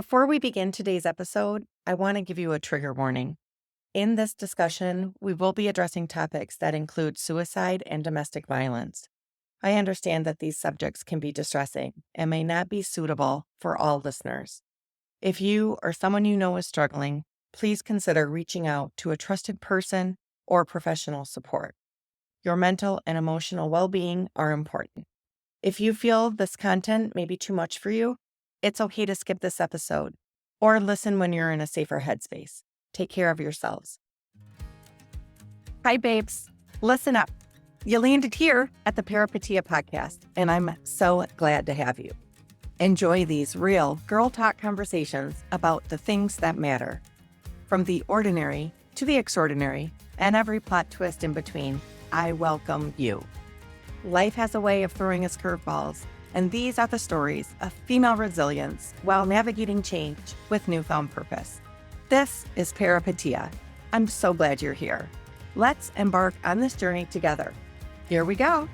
Before we begin today's episode, I want to give you a trigger warning. In this discussion, we will be addressing topics that include suicide and domestic violence. I understand that these subjects can be distressing and may not be suitable for all listeners. If you or someone you know is struggling, please consider reaching out to a trusted person or professional support. Your mental and emotional well-being are important. If you feel this content may be too much for you, it's okay to skip this episode or listen when you're in a safer headspace. Take care of yourselves. Hi, babes. Listen up. You landed here at the Peripatia podcast, and I'm so glad to have you. Enjoy these real girl talk conversations about the things that matter. From the ordinary to the extraordinary and every plot twist in between, I welcome you. Life has a way of throwing us curveballs, and these are the stories of female resilience while navigating change with newfound purpose. This is Peripatia. I'm so glad you're here. Let's embark on this journey together. Here we go.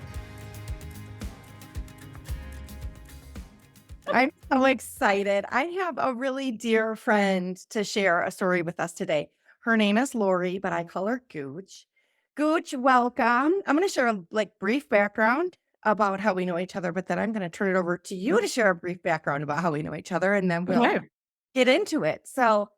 I'm so excited. I have a really dear friend to share a story with us today. Her name is Laurie, but I call her Gooch. Gooch, welcome. I'm going to share a brief background about how we know each other, but then I'm going to turn it over to you to share a brief background about how we know each other, and then we'll get into it. So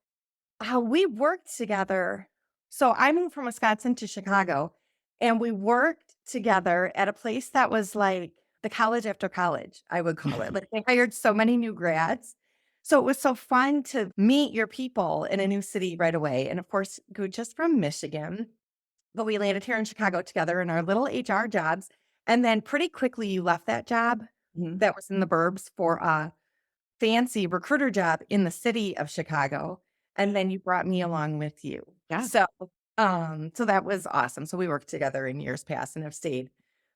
how we worked together. So I moved from Wisconsin to Chicago, and we worked together at a place that was like the college after college, I would call it. Like they hired so many new grads. So it was so fun to meet your people in a new city right away. And of course, Gooch is from Michigan, but we landed here in Chicago together in our little HR jobs. And then pretty quickly you left that job that was in the burbs for a fancy recruiter job in the city of Chicago. And then you brought me along with you. Yeah. So that was awesome. So we worked together in years past and have stayed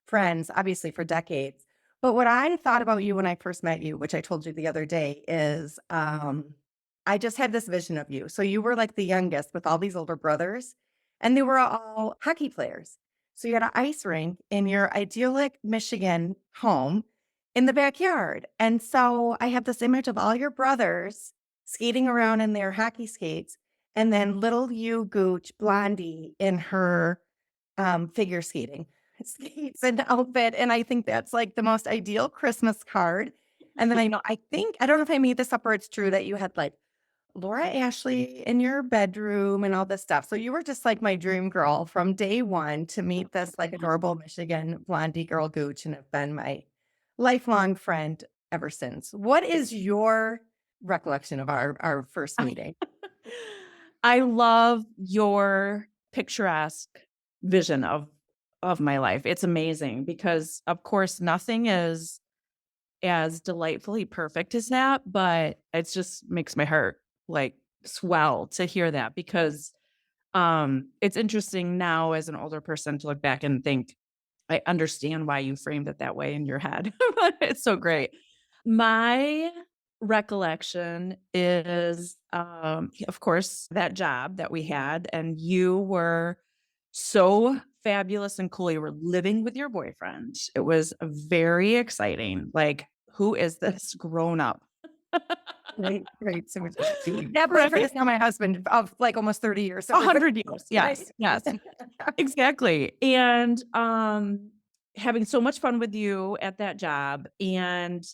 friends, obviously, for decades. But what I thought about you when I first met you, which I told you the other day, is I just had this vision of you. So you were like the youngest with all these older brothers, and they were all hockey players. So you had an ice rink in your idyllic Michigan home in the backyard. And so I have this image of all your brothers skating around in their hockey skates, and then little you, Gooch, Blondie, in her figure skating skates and outfit. And I think that's like the most ideal Christmas card. And then I don't know if I made this up or it's true that you had like Laura Ashley in your bedroom and all this stuff. So you were just like my dream girl from day one to meet this like adorable Michigan blondie girl Gooch, and have been my lifelong friend ever since. What is your recollection of our first meeting? I love your picturesque vision of my life. It's amazing because, of course, nothing is as delightfully perfect as that, but it just makes my heart like swell to hear that because it's interesting now as an older person to look back and think, I understand why you framed it that way in your head. It's so great. My recollection is, of course, that job that we had, and you were so fabulous and cool. You were living with your boyfriend. It was very exciting. Like, who is this grown up? Right. So that boyfriend is now my husband of like almost 30 years. So 100 years. Yes. Yes. Exactly. And having so much fun with you at that job, and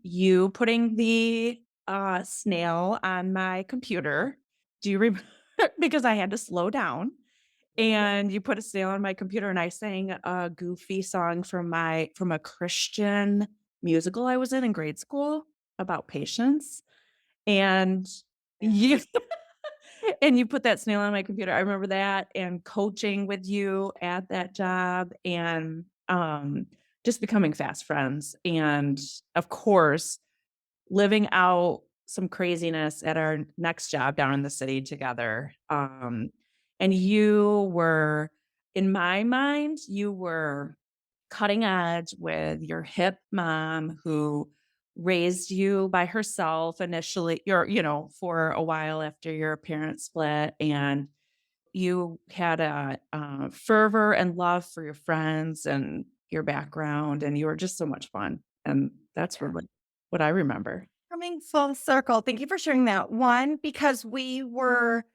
you putting the snail on my computer. Do you remember? Because I had to slow down, and you put a snail on my computer, and I sang a goofy song from a Christian musical I was in grade school about patience. And you and you put that snail on my computer. I remember that, and coaching with you at that job, and just becoming fast friends. And of course, living out some craziness at our next job down in the city together. And you were, in my mind, you were cutting edge with your hip mom who raised you by herself initially, for a while after your parents split. And you had a fervor and love for your friends and your background, and you were just so much fun. And that's what I remember. coming full circle. Thank you for sharing that. One, because we were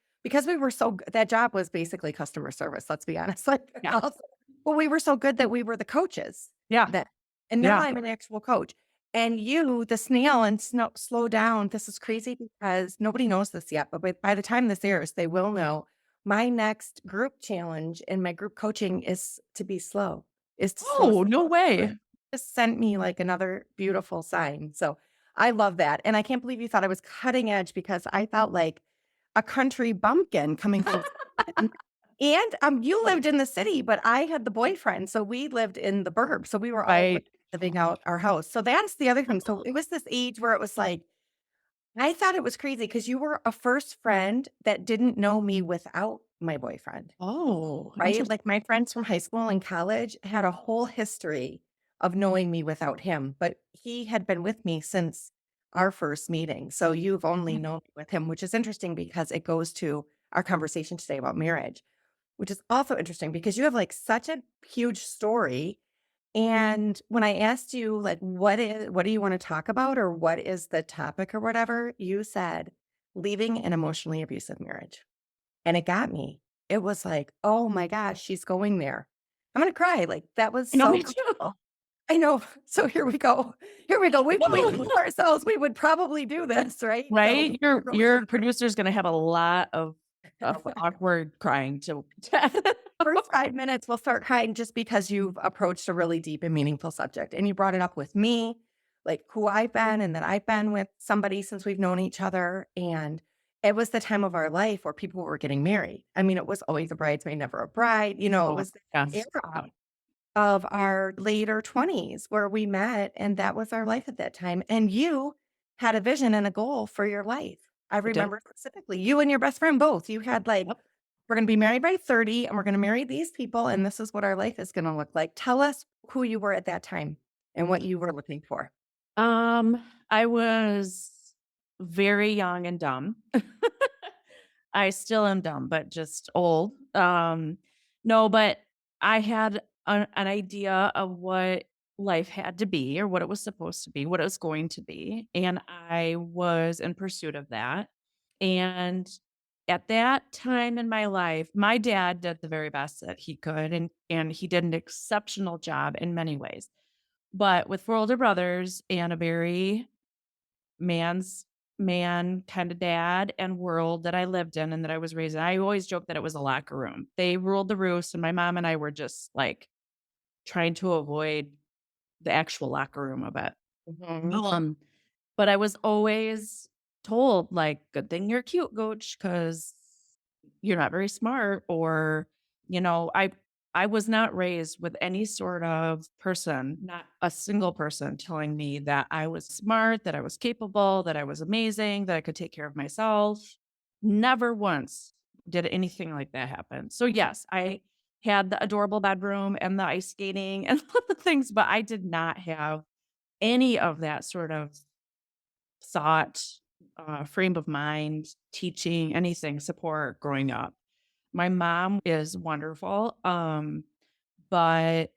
so g that job was basically customer service, let's be honest, like, Yeah. also well, we were so good that we were the coaches Yeah. that and now Yeah. I'm an actual coach. And you, the snail and slow down, this is crazy because nobody knows this yet, but by the time this airs, they will know. My next group challenge in my group coaching is to be slow, is to slow Oh, stuff no down. way. Just sent me like another beautiful sign. So I love that. And I can't believe you thought I was cutting edge because I felt like a country bumpkin coming from and you lived in the city, but I had the boyfriend, so we lived in the burbs. So we were all Right. living out our house. So that's the other thing. So it was this age where it was like I thought it was crazy because you were a first friend that didn't know me without my boyfriend. Oh, Right? interesting. Like, my friends from high school and college had a whole history of knowing me without him, but he had been with me since our first meeting, so you've only known me with him, which is interesting because it goes to our conversation today about marriage, which is also interesting because you have, like, such a huge story, and when I asked you, like, what do you wanna talk about or what is the topic or whatever, you said, "Leaving an emotionally abusive marriage." And it got me. It was like, "Oh my gosh, she's going there." I'm gonna cry, like, that was I know, so me too. comfortable. I know. So here we go. Here we go. We Woo! told ourselves we would probably do this, right? So Right? Your producer's gonna have a lot of awkward crying to first 5 minutes, we'll start crying just because you've approached a really deep and meaningful subject, and you brought it up with me, like, who I've been and that I've been with somebody since we've known each other, and it was the time of our life where people were getting married. I mean, it was always a bridesmaid, never a bride, it Oh, was the yes. era of our later 20s where we met, and that was our life at that time, and you had a vision and a goal for your life. I I did. remember specifically, you and your best friend both, you had, like, Yep. "We're gonna be married by 30, and we're gonna marry these people, and this is what our life is gonna look like." Tell us who you were at that time and what you were looking for. I was very young and dumb. I still am dumb, but just old. No, but I had an idea of what life had to be or what it was supposed to be, what it was going to be. And I was in pursuit of that. And at that time in my life, my dad did the very best that he could, and he did an exceptional job in many ways. But with 4 older brothers and a very man's man kinda dad and world that I lived in and that I was raised in, I always joke that it was a locker room. They ruled the roost, and my mom and I were just, like, trying to avoid the actual locker room of it. Mhm. Um, but I was always told, like, "Good thing you're cute, Coach, because 'cause you're not very smart," or, I was not raised with any sort of person, not a single person telling me that I was smart, that I was capable, that I was amazing, that I could take care of myself. Never once did anything like that happen. So, yes, I had the adorable bedroom and the ice skating and all the things, but I did not have any of that sort of thought, frame of mind, teaching, anything, support growing up. My mom is wonderful, but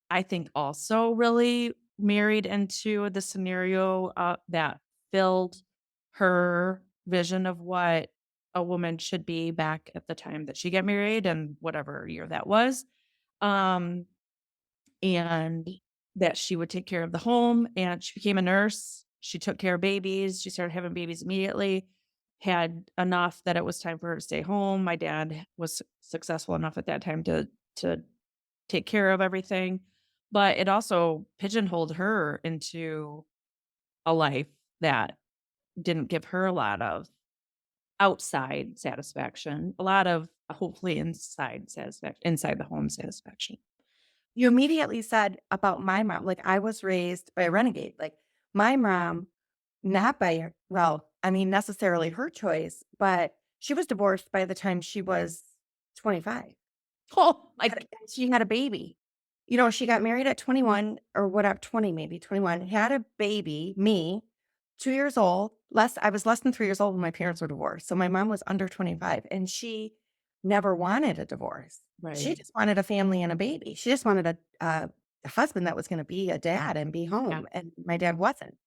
I think also really married into the scenario, that filled her vision of what a woman should be back at the time that she got married and whatever year that was. Um, and that she would take care of the home, and she became a nurse. She took care of babies. She started having babies immediately, had enough that it was time for her to stay home. My dad was successful enough at that time to take care of everything, but it also pigeonholed her into a life that didn't give her a lot of outside satisfaction, a lot of hopefully inside satisfaction, inside the home satisfaction. You immediately said about my mom, like, I was raised by a renegade, like, my mom, not by her well, I mean, necessarily her choice, but she was divorced by the time she was 25. Oh, She had a baby. She got married at 21 or whatever, 20 maybe, 21, had a baby, me, 2 years old, I was less than 3 years old when my parents were divorced, so my mom was under 25, and she never wanted a divorce. She right. just wanted a family and a baby. She just wanted a husband that was gonna be a dad and be Yeah. home, and my dad wasn't.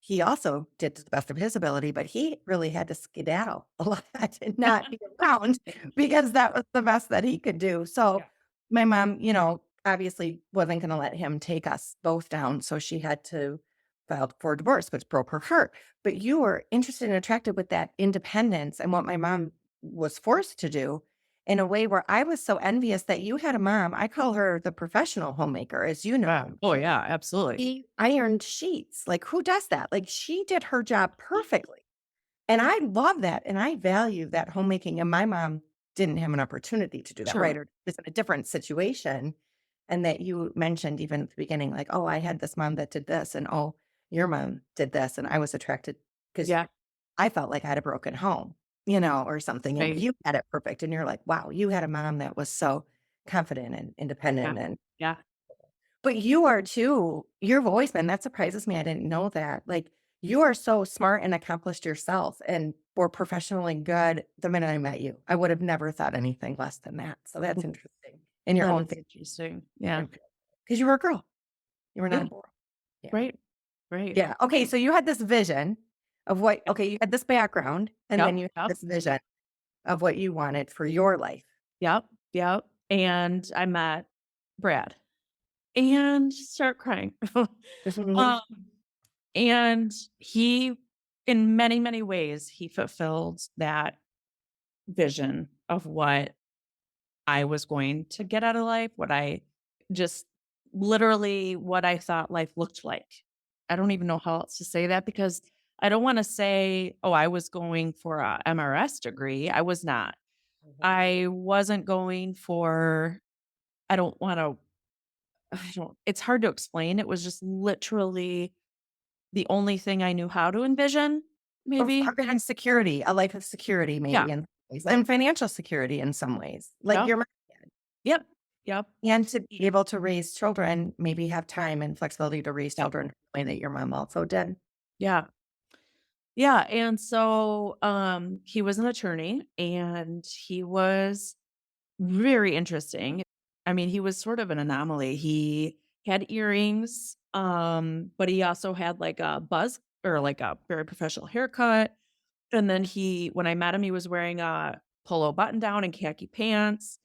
he also did to the best of his ability, but he really had to skedaddle a lot and not be around because that was the best that he could do. So Yeah. my mom, obviously wasn't gonna let him take us both down, so she had to file for divorce, which broke her heart. But you were interested and attracted with that independence and what my mom was forced to do in a way where I was so envious that you had a mom. I call her the professional homemaker, as you Yeah. know. Oh, yeah, absolutely. She ironed sheets. Like, who does that? Like, she did her job perfectly. And I love that, and I value that homemaking, and my mom didn't have an opportunity to do that, right? Sure. Or was in a different situation, and that you mentioned even at the beginning, like, "Oh, I had this mom that did this," and, "Oh, your mom did this," and I was attracted because Yeah. I felt like I had a broken home, or something, and Right. you had it perfect, and you're like, "Wow, you had a mom that was so confident and Yeah. independent," and Yeah. but you are too. Your voice, man, that surprises me. I didn't know that. Like, you are so smart and accomplished yourself and were professionally good the minute I met you. I would have never thought anything less than that. So that's interesting in your That own is family interesting. Yeah. because you were a girl. You were not Yeah. a boy. Yeah. Right. Right. Yeah. Okay. So you had this vision of what, Yep. okay, you had this background and then Yep. you had Yep. this vision of what you wanted for your life. Yep. Yep. And I met Brad and start crying. Mhm. um, and he, in many, many ways, he fulfilled that vision of what I was going to get out of life, what I just literally what I thought life looked like. I don't even know how else to say that because I don't want to say, oh, I was going for a MRS degree. I was not. Mhm. I wasn't going for, I don't want to, I don't, it's hard to explain. It was just literally the only thing I knew how to envision, Or maybe. having security, a life of security Yeah. maybe in ways, and financial security in some ways, like Yep. your mom did. Yep. Yep. And to be able to raise children, maybe have time and flexibility to raise Yep. children the way that your mom also did. Yeah. Yeah, and so, he was an attorney, and he was very interesting. I mean, he was sort of an anomaly. He had earrings, but he also had, like, a buzz or, like, a very professional haircut, and then when I met him, he was wearing a polo button down and khaki pants,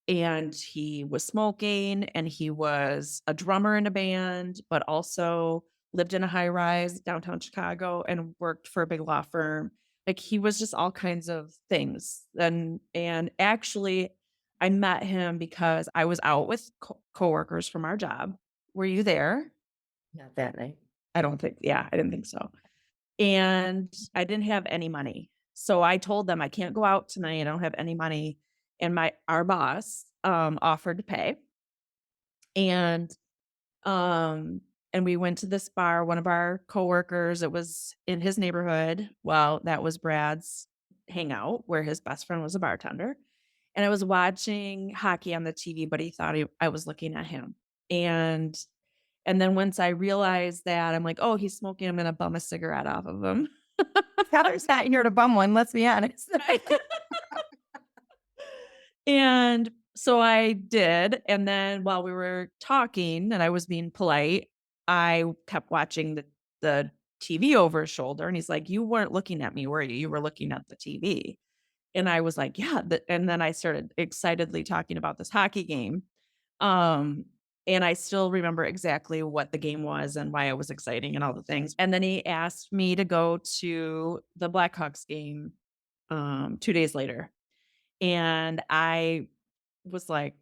and he was smoking, and he was a drummer in a band, but also lived in a high rise downtown Chicago and worked for a big law firm. Like, he was just all kinds of things, and actually, I met him because I was out with coworkers from our job. Were you there? Not that night. I don't think yeah, I didn't think so. And I didn't have any money. So I told them, "I can't go out tonight, I don't have any money." And our boss, offered to pay, and, um, and we went to this bar, one of our coworkers, it was in his neighborhood. Well, that was Brad's hangout where his best friend was a bartender, and I was watching hockey on the TV, but he thought I was looking at him, and and then once I realized that, I'm like, "Oh, he's smoking, I'm gonna bum a cigarette off of him." Heather's not here to bum one, let's be honest. Right. And so I did, and then while we were talking and I was being polite, I kept watching the TV over his shoulder, and he's like, "You weren't looking at me, were you? You were looking at the TV." And I was like, "Yeah," and then I started excitedly talking about this hockey game. Um, and I still remember exactly what the game was and why it was exciting and all the things. And then he asked me to go to the Blackhawks game, 2 days later. And I was like,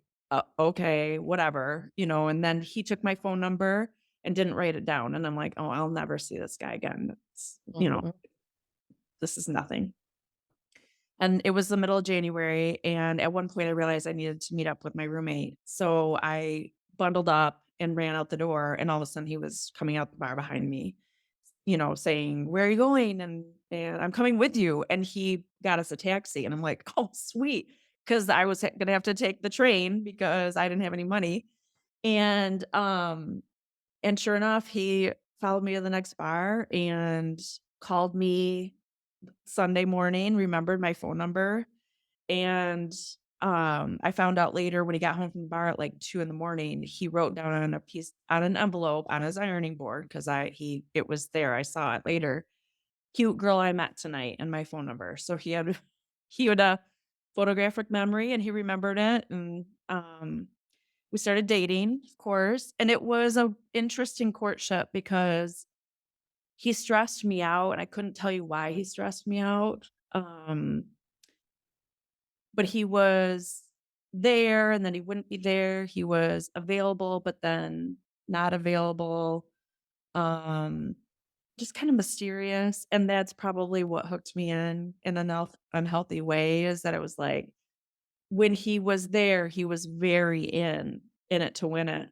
okay, whatever," and then he took my phone number and didn't write it down, and I'm like, "Oh, I'll never see this guy again. Mhm. This is nothing." And it was the middle of January, and at one point I realized I needed to meet up with my roommate. So I bundled up and ran out the door, and all of a sudden he was coming out the bar behind me, saying, "Where are you going?" And "I'm coming with you." And he got us a taxi, and I'm like, "Oh, sweet," because I was gonna have to take the train because I didn't have any money. And and sure enough, he followed me to the next bar and called me Sunday morning, remembered my phone number, and I found out later when he got home from the bar at like 2 in the morning, he wrote down on an envelope on his ironing board because it was there. I saw it later. Cute girl I met tonight and my phone number. So he had a photographic memory and he remembered it. And we started dating, of course. And it was a interesting courtship because he stressed me out and I couldn't tell you why he stressed me out. But he was there and then he wouldn't be there. He was available, but then not available. Um, just kind of mysterious. And that's probably what hooked me in an unhealthy way is that it was like when he was there, he was very in it to win it.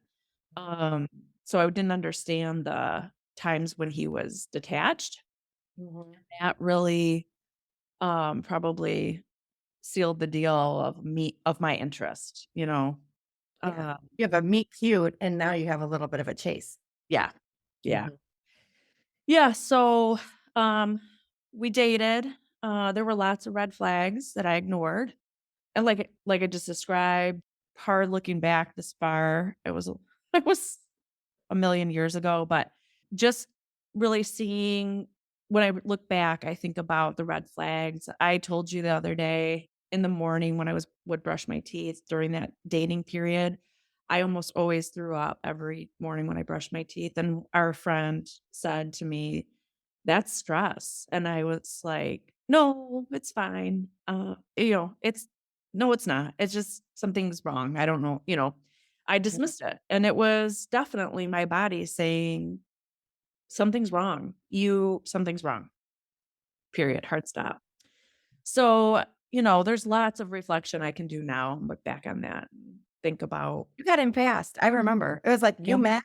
Um, so I didn't understand the times when he was detached. Mhm. That really probably sealed the deal of my interest, you know? Yeah. Uh, You have a meet cute, and now you have a little bit of a chase. yeah. Yeah. Mhm. Yeah, so, um, we dated, there were lots of red flags that I ignored, and like I just described, hard looking back this far, it was a million years ago, but just really seeing when I look back, I think about the red flags. I told you the other day in the morning when would brush my teeth during that dating period, I almost always threw up every morning when I brushed my teeth. And our friend said to me, "That's stress." And I was like, "No, it's fine. It's no, it's not. It's just something's wrong. I don't know, I dismissed it, and it was definitely my body saying, "Something's wrong. Something's wrong. Period. Hard stop." So, there's lots of reflection I can do now and look back on that and think about. You got him fast. I remember. It was like you Yeah. met,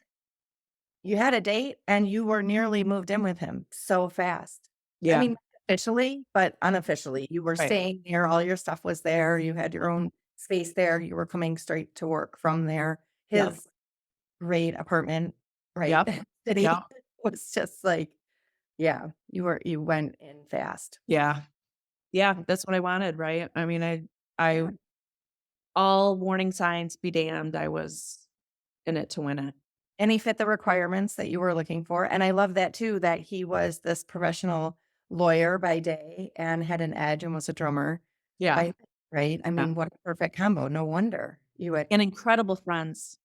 you had a date, and you were nearly moved in with him so fast. I Yeah. mean, officially, but unofficially. You were Right. staying there, all your stuff was there, you had your own space there, you were coming straight to work from there. Yep. His great apartment, right, Yep. city Yep. was just like, yeah, you went in fast. Yeah. Yeah. That's what I wanted, right? I mean, I Yeah. all warning signs be damned, I was in it to win it. And he fit the requirements that you were looking for, and I love that too, that he was this professional lawyer by day and had an edge and was a drummer Yeah. by night, right? I Yeah. mean, what a perfect combo, no wonder you had. And incredible friends.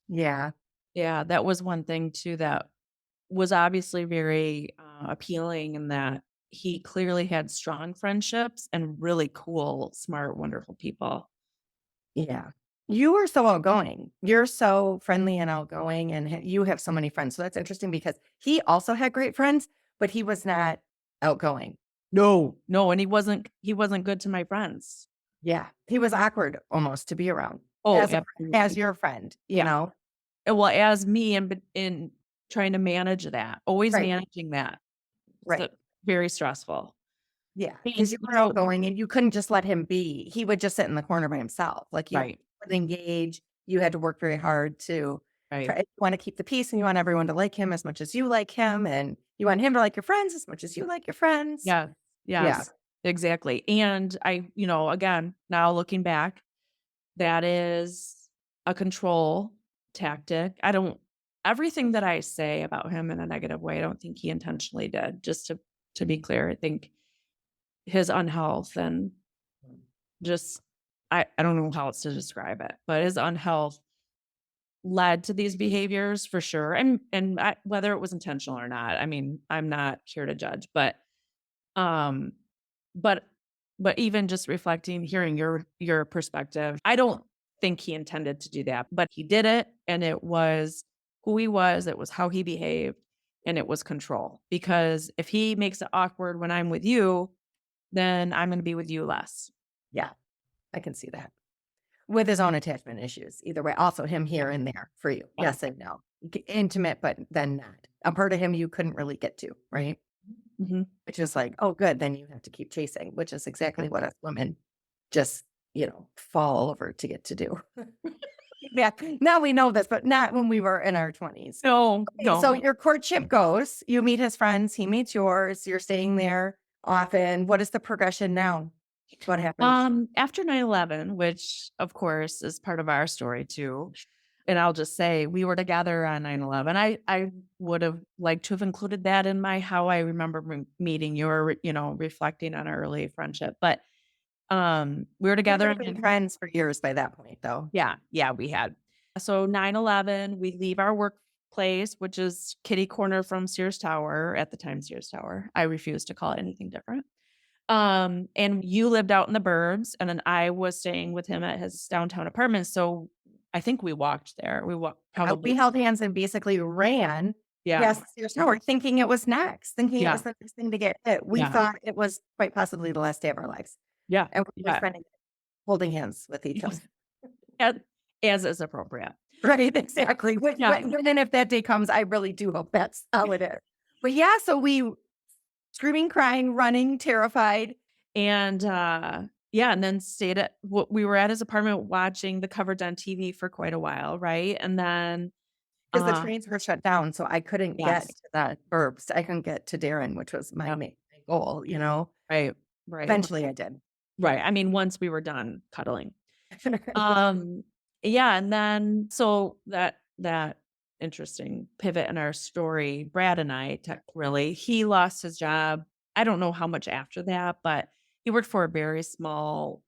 Yeah, Yeah, that was one thing too that was obviously very, appealing in that he clearly had strong friendships and really cool, smart, wonderful people. yeah. You were so outgoing. You're so friendly and outgoing, and you have so many friends, so that's interesting because he also had great friends, but he was not outgoing. No. No, and he wasn't good to my friends. Yeah, he was awkward almost to be around Oh, as a as absolutely. your friend, you Yeah. know? Well, as me in trying to manage that, always Right, managing that. So right. very stressful. Yeah, And, because you were outgoing and you couldn't just let him be. He would just sit in the corner by himself. Like, you right, would engage. You had to work very hard to right. try you wanna keep the peace and you want everyone to like him as much as you like him, and you want him to like your friends as much as you like your friends. Yeah. Yeah, Yes, exactly. And again, now looking back, that is a control tactic. I don't everything that I say about him in a negative way, I don't think he intentionally did. Just to be clear, I think his unhealth and just I don't know how else to describe it, but his unhealth led to these behaviors for sure. And whether it was intentional or not, I mean, I'm not here to judge, um but even just reflecting, hearing your perspective, I don't think he intended to do that, but he did it, and it was who he was, it was how he behaved, and it was control. Because if he makes it awkward when I'm with you, then I'm gonna be with you less. yeah, I can see that. With his own attachment issues, either way, also him Yeah, here and there for you. yeah. Yes and no. Intimate, but then not. A part of him you couldn't really get to, right? Mhm. Which is like, "Oh, good, then you have to keep chasing," which is Yeah. exactly what us women just, fall over to get to do. Yeah, now we know this, but not when we were in our 20s. No, Okay, so no. your courtship goes, you meet his friends, he meets yours, you're staying there often. What is the progression now? What happened? After 9/11, which of course is part of our story too, and I'll just say we were together on 9/11. I would have liked to have included that in my how I remember meeting you or, reflecting on our early friendship, but, we were You together guys and have been friends for years by that point, though. yeah, yeah, we had. So 9/11, we leave our workplace, which is kitty corner from Sears Tower, at the time Sears Tower. I refuse to call it anything different. And you lived out in the burbs, and then I was staying with him at his downtown apartment, so I think we walked there. We walked We probably. held hands and basically ran Yeah, past the Sears Tower thinking it was next, thinking it was yeah, the next thing to get hit. We yeah, thought it was quite possibly the last day of our lives, yeah, and we were yeah. spending holding hands with each other. As as is appropriate. Right, exactly. Yeah. When if that day comes, I really do hope that's how it is. But yeah, so we screaming, crying, running, terrified And, yeah, and then stayed at we were at his apartment watching the coverage on TV for quite a while, right? And then, because the uh trains were shut down, so I couldn't get yes. to the burbs. I couldn't get to Darren, which was my Yep. main goal, you know? Right, right, Eventually I did. right. I mean, once we were done cuddling. Um, yeah, and then so that interesting pivot in our story, Brad and I tech really, he lost his job. I don't know how much after that, but he worked for a very small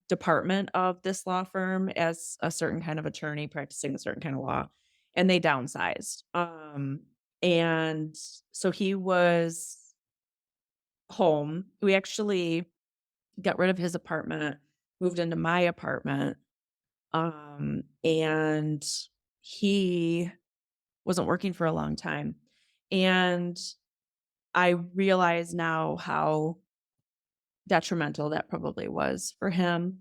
department of this law firm as a certain kind of attorney practicing a certain kind of law, and they downsized. And so he was home. We actually got rid of his apartment, moved into my apartment. And he wasn't working for a long time. And I realize now how detrimental that probably was for him.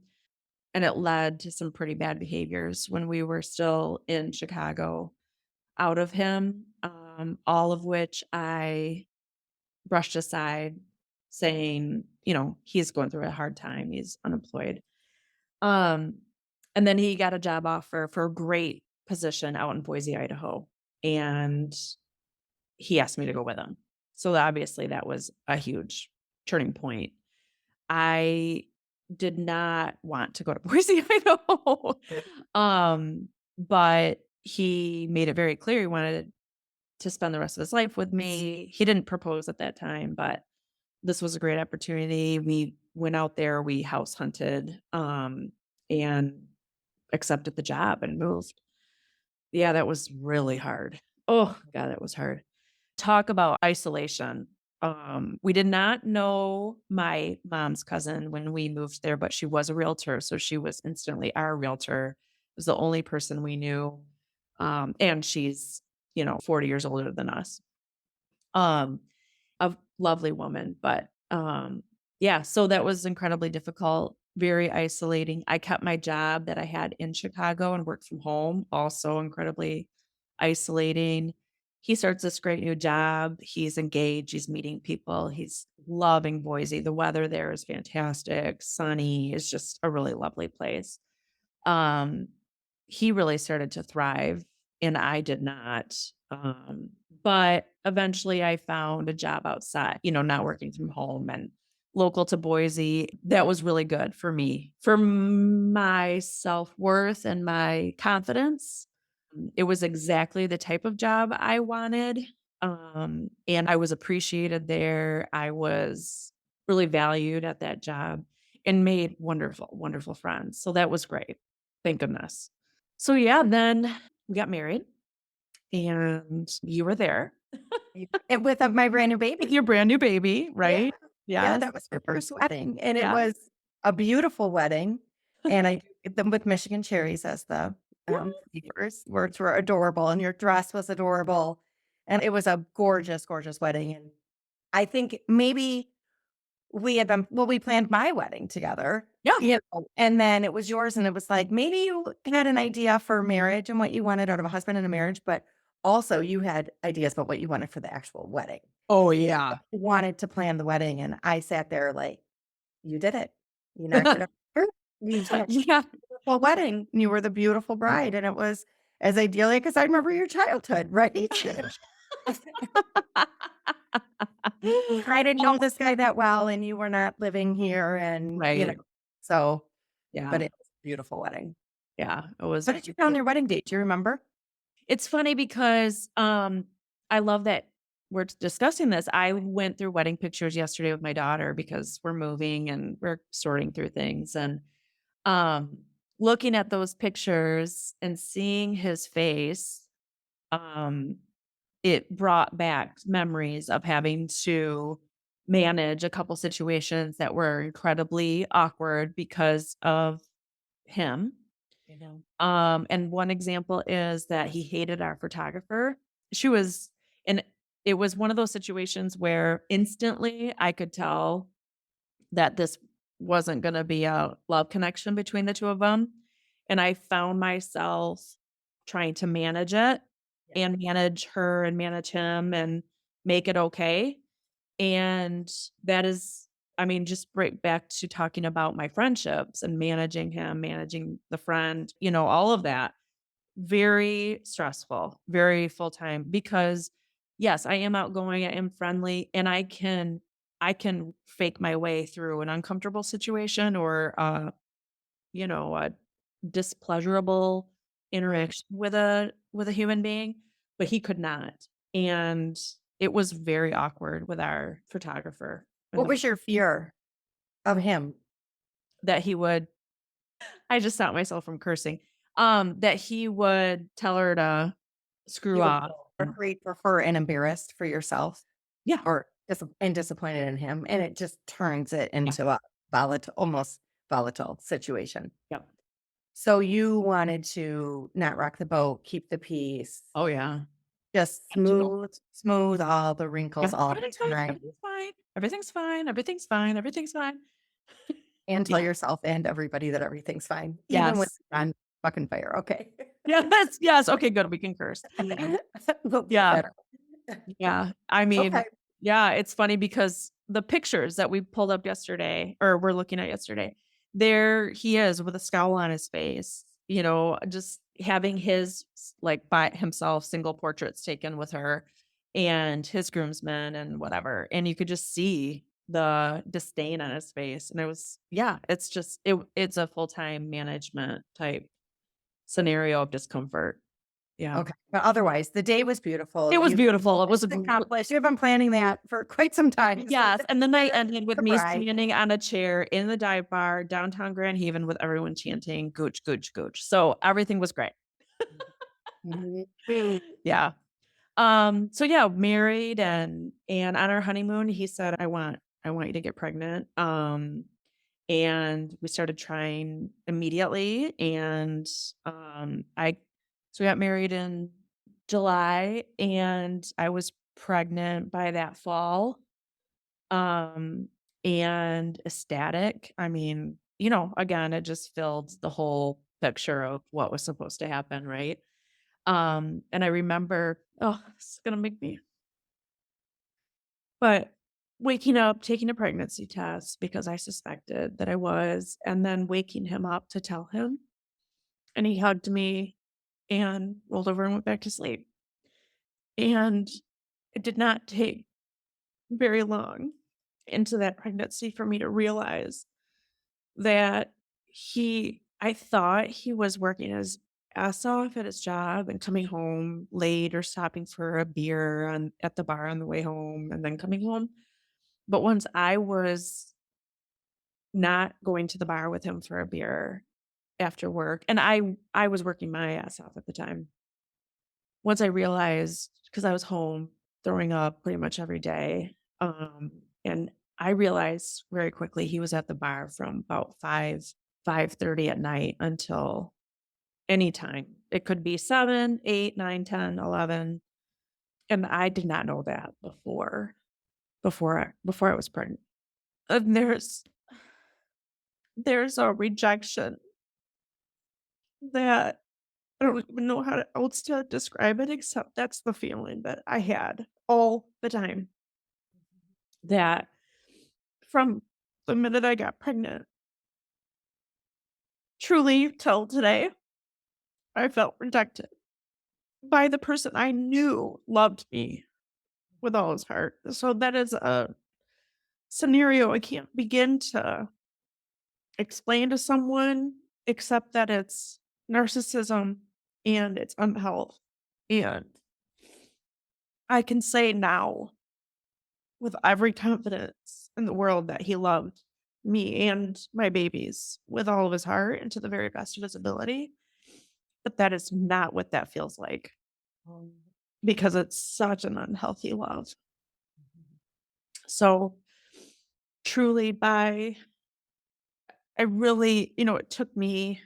And it led to some pretty bad behaviors when we were still in Chicago out of him, all of which I brushed aside, saying, he's going through a hard time. He's unemployed. Um, and then he got a job offer for a great position out in Boise, Idaho, and he asked me to go with him. So obviously that was a huge turning point. I did not want to go to Boise, Idaho. But he made it very clear he wanted to spend the rest of his life with me. He didn't propose at that time, but this was a great opportunity. We went out there, we house hunted, and accepted the job and moved. Yeah, that was really hard. Oh god, that was hard. Talk about isolation. We did not know my mom's cousin when we moved there, but she was a realtor, so she was instantly our realtor. It was the only person we knew, and she's, 40 years older than us. Um, a lovely woman, but, yeah, so that was incredibly difficult, very isolating. I kept my job that I had in Chicago and worked from home, also incredibly isolating. He starts this great new job. He's engaged, he's meeting people, he's loving Boise. The weather there is fantastic, sunny, it's just a really lovely place. Um, he really started to thrive and I did not. But eventually I found a job outside, not working from home and local to Boise. That was really good for me, for my self-worth and my confidence. It was exactly the type of job I wanted. And I was appreciated there. I was really valued at that job and made wonderful, wonderful friends. So that was great. Thank goodness. So yeah, then we got married and you were there and with, my brand new with baby. your brand new baby, Yeah. right? Yeah, Yes. that was her first wedding, and it Yeah. was a beautiful wedding, and I did them with Michigan cherries as the, Yeah. flavors, which were adorable, and your dress was adorable, and it was a gorgeous, gorgeous wedding, and I think maybe we planned my wedding together, Yeah. and then it was yours, and it was like, maybe you had an idea for marriage and what you wanted out of a husband and a marriage, but also you had ideas about what you wanted for the actual wedding. Oh, yeah. Wanted to plan the wedding, and I sat there like, "You did it. You knocked it out of the park. You had a Yeah. beautiful wedding, and you were the beautiful bride, and it was as idyllic as I remember your childhood, right?" I didn't know this guy that well, and you were not living here, and, Right. so but Yeah. it was a beautiful wedding. Yeah. It was What did you put on your wedding date? Do you remember? It's funny because, I love that we're discussing this. I went through wedding pictures yesterday with my daughter because we're moving and we're sorting through things, and, um, looking at those pictures and seeing his face, um, it brought back memories of having to manage a couple situations that were incredibly awkward because of him. You know? And one example is that he hated our photographer. She was and it was one of those situations where instantly I could tell that this wasn't gonna be a love connection between the 2 of them, and I found myself trying to manage it Yeah. and manage her and manage him and make it okay. And that is I mean, just right back to talking about my friendships and managing him, managing the friend, all of that. Very stressful, very full-time because, yes, I am outgoing, I am friendly, and I can fake my way through an uncomfortable situation or, a displeasurable Right. interaction with a human being, but he could not, and it was very awkward with our photographer and What was your fear of him? that he would I just stopped myself from cursing, that he would tell her to screw You would off feel and afraid for her and embarrassed for yourself yeah, or disappointed in him, and it just turns it yeah, into a almost volatile situation. yep. So you wanted to not rock the boat, keep the peace, Oh, yeah. just I do. smooth all the Yeah, wrinkles all the everything's fine, time, everything's fine, everything's fine, everything's fine, everything's fine. and tell Yeah. yourself and everybody that everything's fine, even when Yes. it's on fucking fire, okay? Yes, yes, okay, good, we can curse. Will be Yeah. better. Yeah, I mean, Okay. yeah, it's funny because the pictures that we pulled up yesterday or we're looking at yesterday, there he is with a scowl on his face, just having his like by himself single portraits taken with her and his groomsmen and whatever. And you could just see the disdain on his face. And it was, yeah, it's a full-time management type scenario of discomfort. Yeah. Okay, but otherwise, the day was beautiful. It was beautiful. It was a It's accomplished. You've been planning that for quite some time. So Yes, this and the is night your ended with me surprise. standing on a chair in the dive bar, downtown Grand Haven, with everyone chanting "Gooch, gooch, gooch." So everything was great. Mhm. Yeah. So yeah, married and on our honeymoon, he said, I want you to get pregnant." And we started trying immediately I so we got married in July and I was pregnant by that fall. Um, and ecstatic. I mean, again, it just filled the whole picture of what was supposed to happen, right? And I remember, oh, it's gonna make me, but waking up, taking a pregnancy test because I suspected that I was, and then waking him up to tell him, and he hugged me and rolled over and went back to sleep. And it did not take very long into that pregnancy for me to realize that I thought he was working his ass off at his job and coming home late or stopping for a beer at the bar on the way home and then coming home. But once I was not going to the bar with him for a beer after work, and I was working my ass off at the time. Once I realized, because I was home throwing up pretty much every day, and I realized very quickly he was at the bar from about 5:30 at night until any time. It could be 7, 8, 9, 10, 11, and I did not know that before I was pregnant. And there's a rejection that I don't even know how else to describe it except that's the feeling that I had all the time. That from the minute I got pregnant, truly till today, I felt rejected by the person I knew loved me. with all his heart. So that is a scenario I can't begin to explain to someone except that it's narcissism and it's unhealth. And I can say now with every confidence in the world that he loved me and my babies with all of his heart and to the very best of his ability. But that is not what that feels like Um, because it's such an unhealthy love. So truly I really, it took me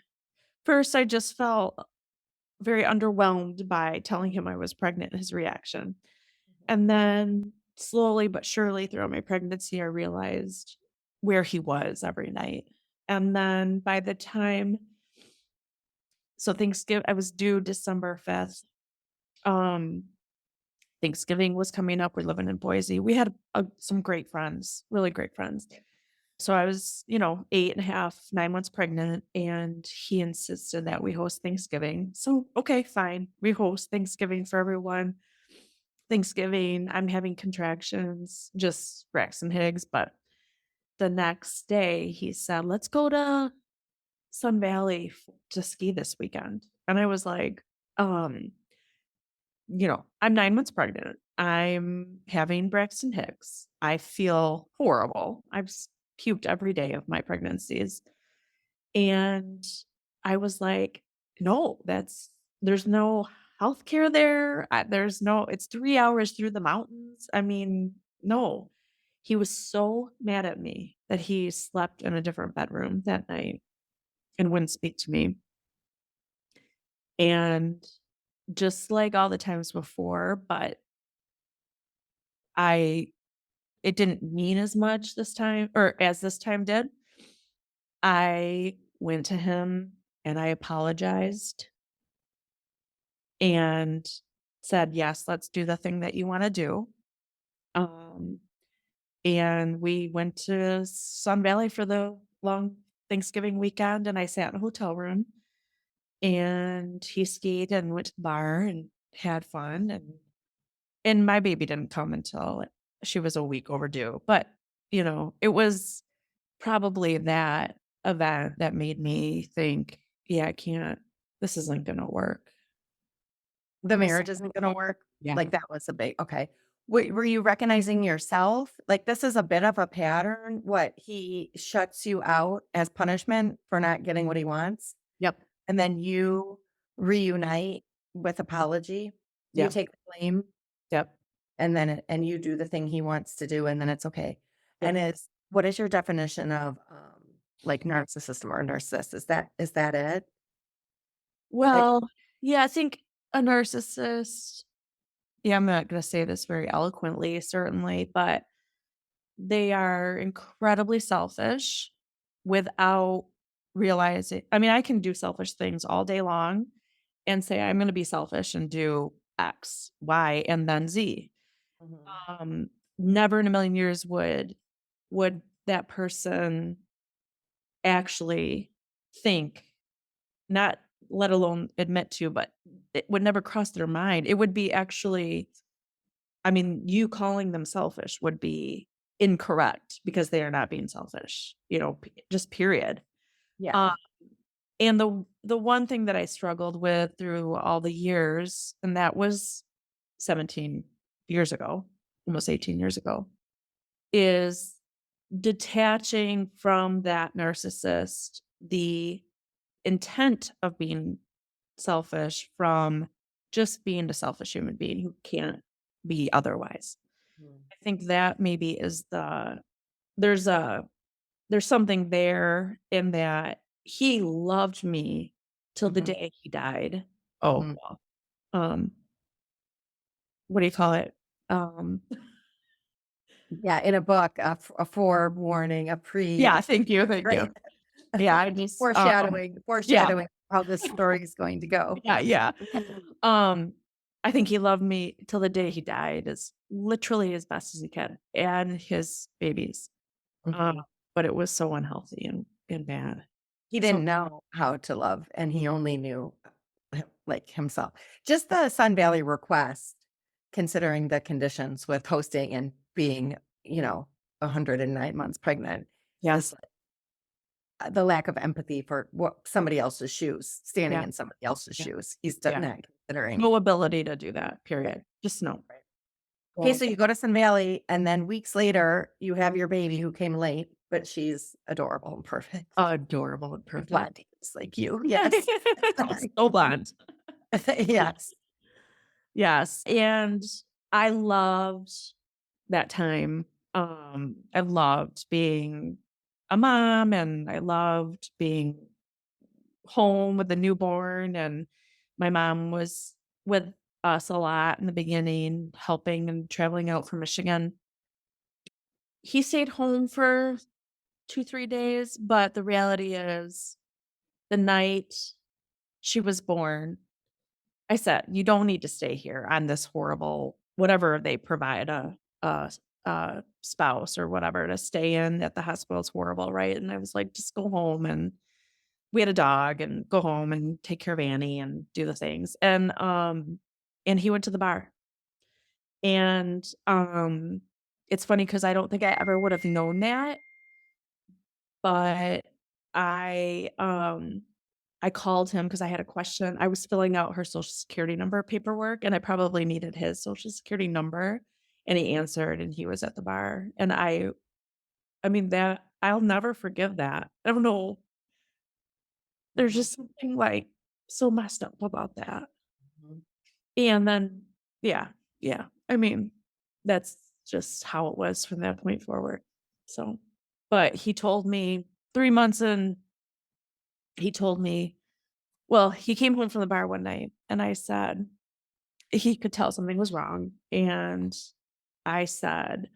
first, I just felt very underwhelmed by telling him I was pregnant, his reaction. And then slowly but surely throughout my pregnancy, I realized where he was every night. And then by the time Thanksgiving, I was due December 5th. Um, Thanksgiving was coming up. We're living in Boise. We had some great friends, really great friends. So I was, 8.5, 9 months pregnant, and he insisted that we host Thanksgiving. So, okay, fine. We host Thanksgiving for everyone. Thanksgiving, I'm having contractions, just Braxton Higgs. But the next day he said, let's go to Sun Valley to ski this weekend. And I was like, um, I'm 9 months pregnant. I'm having Braxton Hicks. I feel horrible. Puked every day of my pregnancies. And I was like, no, there's no healthcare there. It's 3 hours through the mountains. I mean, no. He was so mad at me that he slept in a different bedroom that night and wouldn't speak to me. And just like all the times before, but I it didn't mean as much this time or as this time did. I went to him and I apologized and said, "Yes, let's do the thing that you wanna do." Um, and we went to Sun Valley for the long Thanksgiving weekend, and I sat in a hotel room, and he skied and went to the bar and had fun, and my baby didn't come until she was a week overdue, but, it was probably that event that made me think, "Yeah, I can't this isn't gonna work." the This marriage isn't gonna work? Yeah. Like, that was a big okay. Were you recognizing yourself? Like, this is a bit of a pattern, what, he shuts you out as punishment for not getting what he wants, Yep, and then you reunite with apology? You yep, take the blame, yep, and then and you do the thing he wants to do, and then it's okay. yep. And what is your definition of, like, narcissist or narcissist? Is that it? Like Well, yeah, I think a narcissist I'm not gonna say this very eloquently, certainly, but they are incredibly selfish without realizing I mean, I can do selfish things all day long and say, "I'm gonna be selfish and do X, Y, and then Z." mhm, Um, Never in a million years would that person actually think, not let alone admit to, but it would never cross their mind. It would be actually I mean, you calling them selfish would be incorrect because they are not being selfish, just period. yeah, Uh, and the one thing that I struggled with through all the years, and that was 17 years ago, almost 18 years ago, is detaching from that narcissist the intent of being selfish from just being a selfish human being who can't be otherwise. mhm, I think that maybe is there's a there's something there in that he loved me till the mhm, day he died. Oh, mhm. well, um, what do you call it? Um, Yeah, in a book, a forewarning, a yeah, thank you, that's thank you. great. Yeah, I just, Foreshadowing yeah. foreshadowing how this story is going to go. Yeah, yeah. Um, I think he loved me till the day he died as literally as best as he can, and his babies. Uh, Mhm. but it was so unhealthy and bad. He So didn't know how to love, and he only knew, like, himself. Just the Sun Valley request. considering the conditions with hosting and being, 109 months pregnant, Yes. is the lack of empathy for what somebody else's shoes, standing Yeah. in somebody else's Yeah. shoes. He's Yeah. not considering. No ability to do that, period. Just no. Right. Okay, Well, so you go to Sun Valley, and then weeks later, you have your baby who came late, but she's adorable and perfect. adorable and perfect. Blondie, just like you. Yes. Sorry. So blonde. Yes. Yes, and I loved that time. I loved being a mom, and I loved being home with the newborn, and my mom was with us a lot in the beginning, helping and traveling out from Michigan. He stayed home for 2, 3 days, but the reality is the night she was born, I said, "You don't need to stay here on this horrible" whatever they provide, a spouse or whatever to stay in at the hospital is horrible, right? And I was like, "Just go home," and we had a dog, and go home and take care of Annie and do the things, and he went to the bar. And, it's funny because I don't think I ever would have known that, but I, um I called him because I had a question. I was filling out her Social Security number paperwork, and I probably needed his Social Security number, and he answered, and he was at the bar, and I mean, that I'll never forgive that. I don't know, there's Mhm, just something, like, so messed up about that. mhm, And then yeah, yeah. I mean, that's just how it was from that point forward. So but he told me 3 months in, he told me well, he came home from the bar one night, and I said he could tell something was wrong, and I said,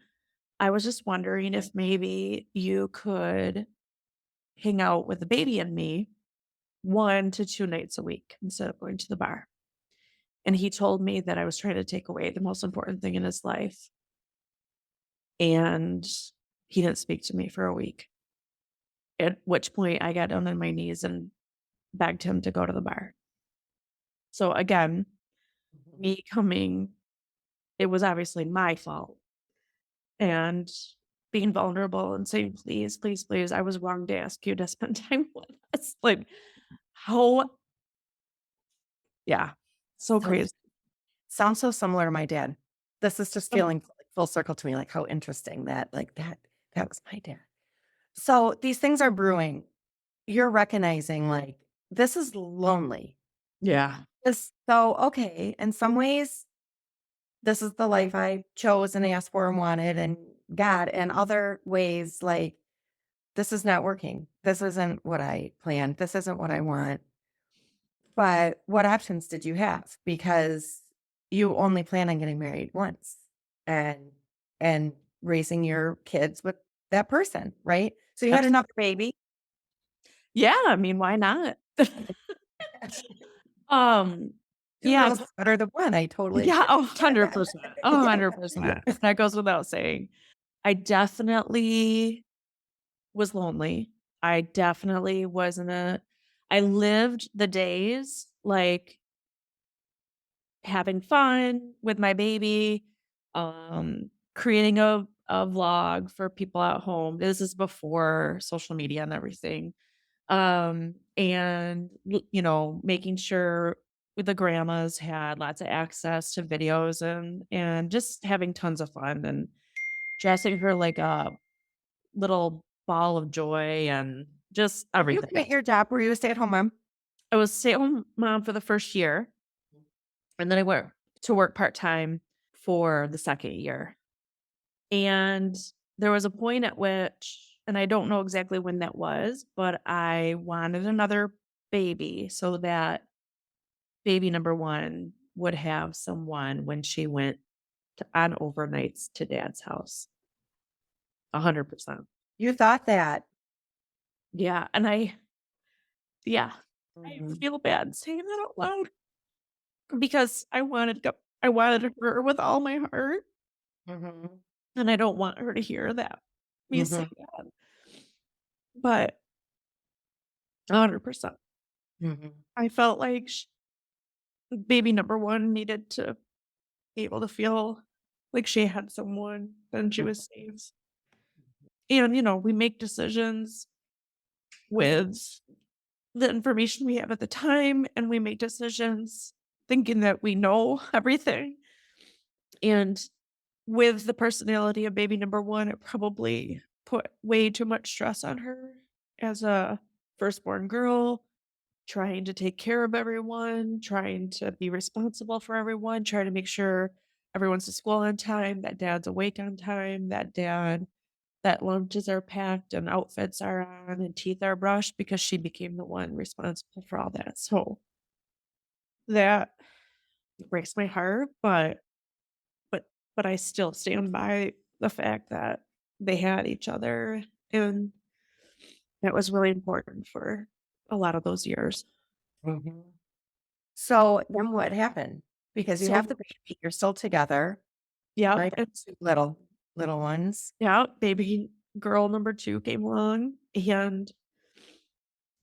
"I was just wondering if maybe you could hang out with the baby and me 1 to 2 nights a week instead of going to the bar." And he told me that I was trying to take away the most important thing in his life, and he didn't speak to me for a week, at which point I got down on my knees and begged him to go to the bar. So again, mhm. me coming it was obviously my fault, and being vulnerable and saying, "Please, please, please, I was wrong to ask you to spend time with us." Like, how yeah, so So crazy. sounds so similar to my dad. This is just Oh, feeling like full circle to me, like how interesting that like that was my dad. So these things are brewing. You're recognizing like this is lonely. yeah. Okay, in some ways, this is the life I chose and asked for and wanted and got. In other ways, like this is not working. This isn't what I planned. This isn't what I want. But what options did you have? Because you only plan on getting married once and and raising your kids with that person, right? So you had Abs another baby. yeah, I mean, why not? Um, Two yeah, girls is better than one. I totally yeah, agree. 100%, Yeah. 100%. That goes without saying. I definitely was lonely. I definitely wasn't a I lived the days, like, having fun with my baby, creating a vlog for people at home. This is before social media and everything. And making sure the grandmas had lots of access to videos and just having tons of fun and dressing her like a little ball of joy and just You everything. quit your job. Were you a stay-at-home mom? I was stay-at-home mom for the first year, and then I went to work part-time for the second year. And there was a point at which, and I don't know exactly when that was, but I wanted another baby so that baby number 1 would have someone when she went on overnights to dad's house. 100%. You thought that. Yeah, yeah, I Mhm, feel bad saying that out loud because I wanted her with all my heart, mhm, and I don't want her to hear that, me say mhm, that, but 100%. mhm. I felt like baby number 1 needed to able to feel like she had someone, then she was safe. And, we make decisions with the information we have at the time, and we make decisions thinking that we know everything. And with the personality of baby number 1, it probably put way too much stress on her as a firstborn girl, trying to take care of everyone, trying to be responsible for everyone, trying to make sure everyone's to school on time, that dad's awake on time, that lunches are packed and outfits are on and teeth are brushed because she became the one responsible for all that. So that breaks my heart, but but I still stand by the fact that they had each other, and that was really important for a lot of those years. Mhm. So then what happened? Because you have the So baby, you're still together, yeah, right? it's 2 little ones. yeah, baby girl number 2 came along, and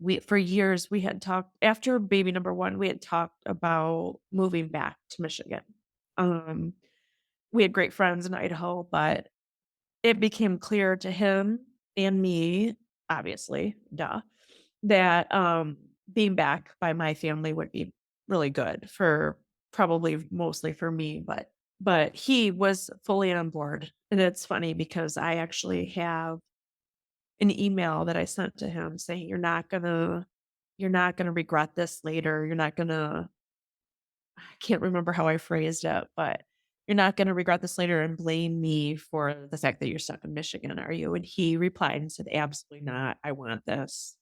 we for years, we had talked after baby number 1, we had talked about moving back to Michigan. Um, we had great friends in Idaho, but it became clear to him and me, obviously, duh, that, being back by my family would be really good for probably mostly for me, but he was fully on board, and it's funny because I actually have an email that I sent to him saying, "You're not gonna regret this later. You're not gonna" I can't remember how I phrased it, but, "You're not gonna regret this later and blame me for the fact that you're stuck in Michigan, are you?" And he replied and said, "Absolutely not. I want this."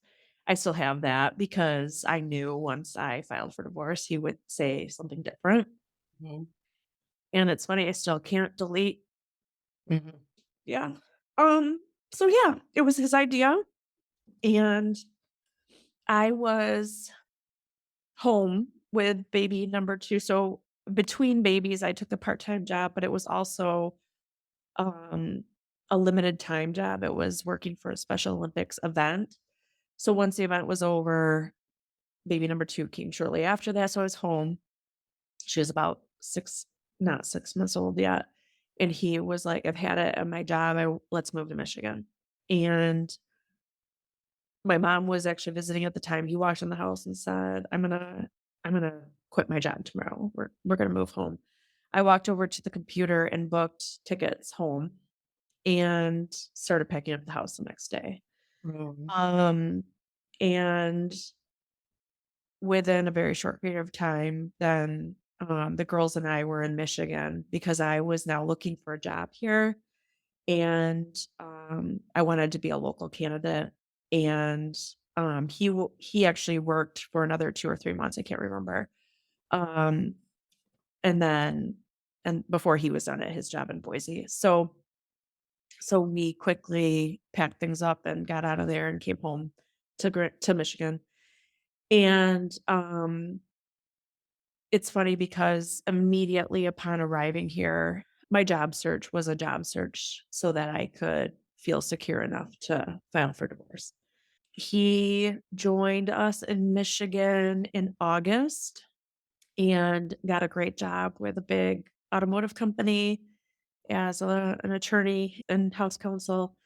I still have that because I knew once I filed for divorce, he would say something different. Mhm. And it's funny, I still can't delete. Mhm. Yeah. Um, so yeah, it was his idea, and I was home with baby number 2. So between babies, I took the part-time job, but it was also, um, a limited time job. It was working for a Special Olympics event. So once the event was over, baby number 2 came shortly after that, so I was home. She was about 6 not 6 months old yet, and he was like, "I've had it at my job, let's move to Michigan." And my mom was actually visiting at the time. He walked in the house and said, I'm gonna quit my job tomorrow. We're gonna move home." I walked over to the computer and booked tickets home and started packing up the house the next day. Mhm. Um, and within a very short period of time, then the girls and I were in Michigan because I was now looking for a job here, and I wanted to be a local candidate. And he actually worked for another 2 or 3 months. I can't remember. Um, and then and before he was done at his job in Boise, so we quickly packed things up and got out of there and came home to Michigan. And it's funny because immediately upon arriving here, my job search was a job search so that I could feel secure enough to file for divorce. He joined us in Michigan in August and got a great job with a big automotive company as an attorney and house counsel.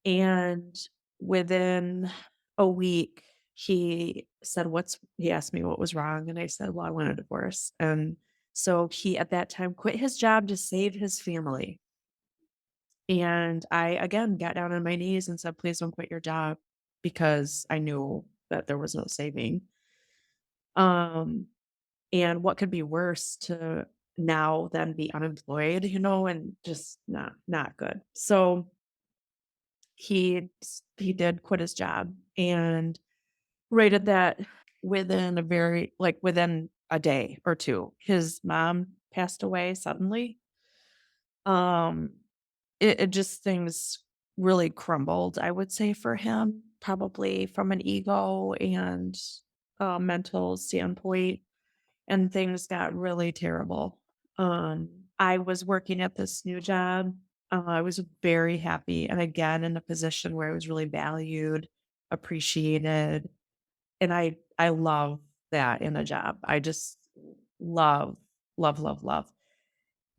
And within a week, he asked me what was wrong, and I said, "Well, I want a divorce." And so he, at that time, quit his job to save his family. And I, again, got down on my knees and said, "Please don't quit your job," because I knew that there was no saving. Um, and what could be worse to now than be unemployed, and just not good. So he did quit his job, and right at that, within a day or 2, his mom passed away suddenly. Um, it just things really crumbled, I would say, for him, probably from an ego and a mental standpoint, and things got really terrible. I was working at this new job. I was very happy, and again, in a position where I was really valued, appreciated, and I love that in a job. I just love, love, love, love.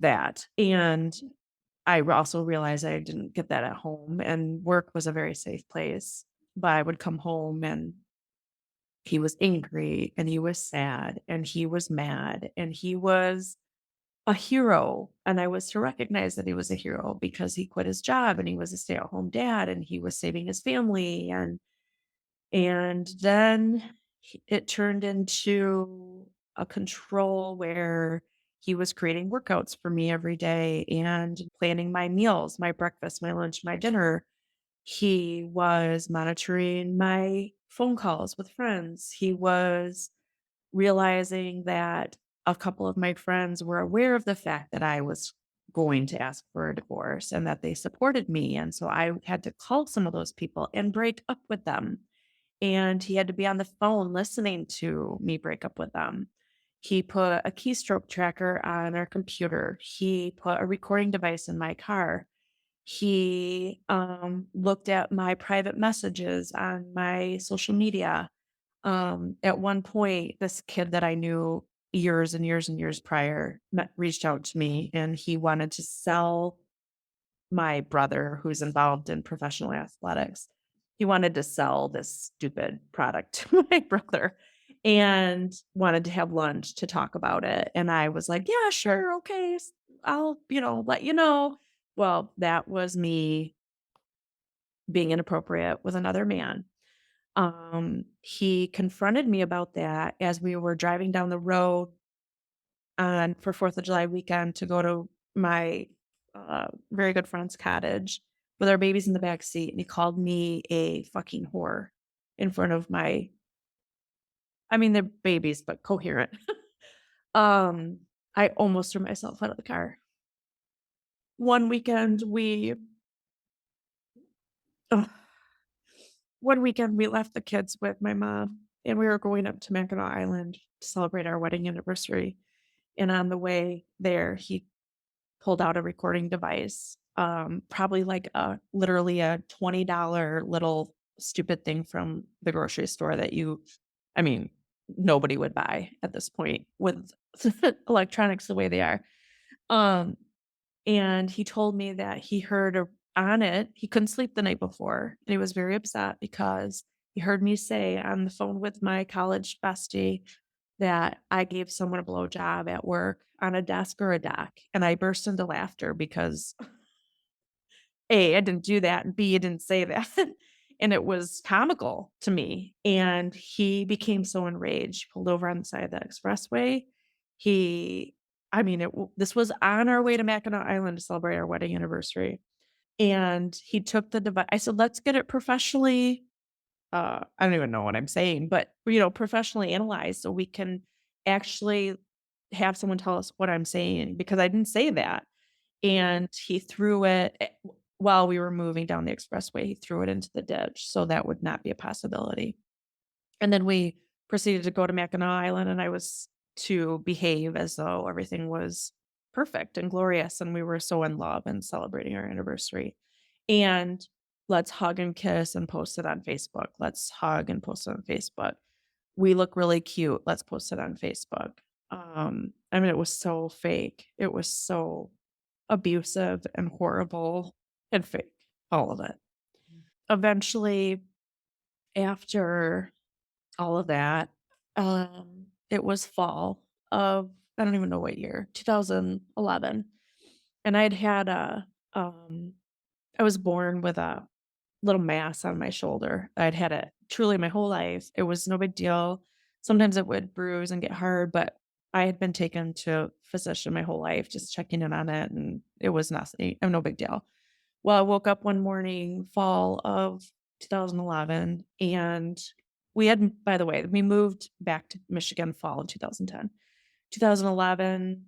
that. And I also realized I didn't get that at home, and work was a very safe place. But I would come home and he was angry and he was sad and he was mad and he was a hero. And I was to recognize that he was a hero because he quit his job and he was a stay-at-home dad and he was saving his family. And then it turned into a control where he was creating workouts for me every day and planning my meals, my breakfast, my lunch, my dinner. He was monitoring my phone calls with friends. He was realizing that a couple of my friends were aware of the fact that I was going to ask for a divorce and that they supported me. And so I had to call some of those people and break up with them, and he had to be on the phone listening to me break up with them. He put a keystroke tracker on our computer. He put a recording device in my car. He looked at my private messages on my social media. At one point, this kid that I knew years and years and years prior reached out to me, and he wanted to sell my brother, who's involved in professional athletics. He wanted to sell this stupid product to my brother and wanted to have lunch to talk about it. And I was like, yeah, sure. Okay. I'll, let you know. Well, that was me being inappropriate with another man. He confronted me about that as we were driving down the road on for 4th of July weekend to go to my, very good friend's cottage with our babies in the back seat, and he called me a fucking whore in front of I mean, they're babies, but coherent. Um, I almost threw myself out of the car. One weekend, we ugh, one weekend, we left the kids with my mom, and we were going up to Mackinac Island to celebrate our wedding anniversary, and on the way there, he pulled out a recording device, probably like literally a $20 little stupid thing from the grocery store that I mean, nobody would buy at this point with electronics the way they are. Um, and he told me that he heard on it, he couldn't sleep the night before. And he was very upset because he heard me say on the phone with my college bestie that I gave someone a blowjob at work on a desk or a dock. And I burst into laughter because A, I didn't do that, and B, I didn't say that. And it was comical to me. And he became so enraged, pulled over on the side of the expressway. He, I mean, this was on our way to Mackinac Island to celebrate our wedding anniversary. And he took the device. I said, let's get it professionally. I don't even know what I'm saying, but professionally analyzed so we can actually have someone tell us what I'm saying because I didn't say that. And he threw it while we were moving down the expressway. He threw it into the ditch, so that would not be a possibility. And then we proceeded to go to Mackinac Island, and I was to behave as though everything was perfect and glorious, and we were so in love and celebrating our anniversary. And let's hug and kiss and post it on Facebook. Let's hug and post it on Facebook. We look really cute. Let's post it on Facebook. I mean, it was so fake. It was so abusive and horrible and fake, all of it. Eventually, after all of that, it was fall of I don't even know what year, 2011, and I was born with a little mass on my shoulder. I'd had it truly my whole life. It was no big deal. Sometimes it would bruise and get hard, but I had been taken to a physician my whole life, just checking in on it, and it was nothing, no big deal. Well, I woke up one morning, fall of 2011, and by the way, we moved back to Michigan fall of 2010. 2011,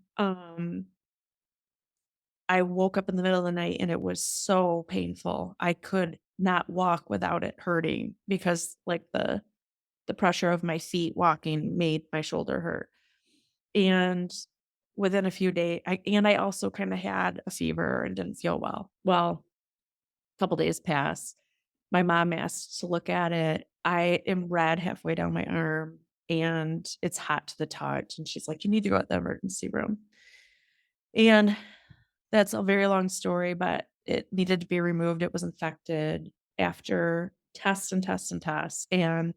I woke up in the middle of the night and it was so painful. I could not walk without it hurting because like the pressure of my feet walking made my shoulder hurt. And within a few days, I also kind of had a fever and didn't feel well. Well, a couple days passed. My mom asked to look at it. I am red halfway down my arm and it's hot to the touch. And she's like, you need to go to the emergency room. And that's a very long story, but it needed to be removed. It was infected after tests and tests and tests. And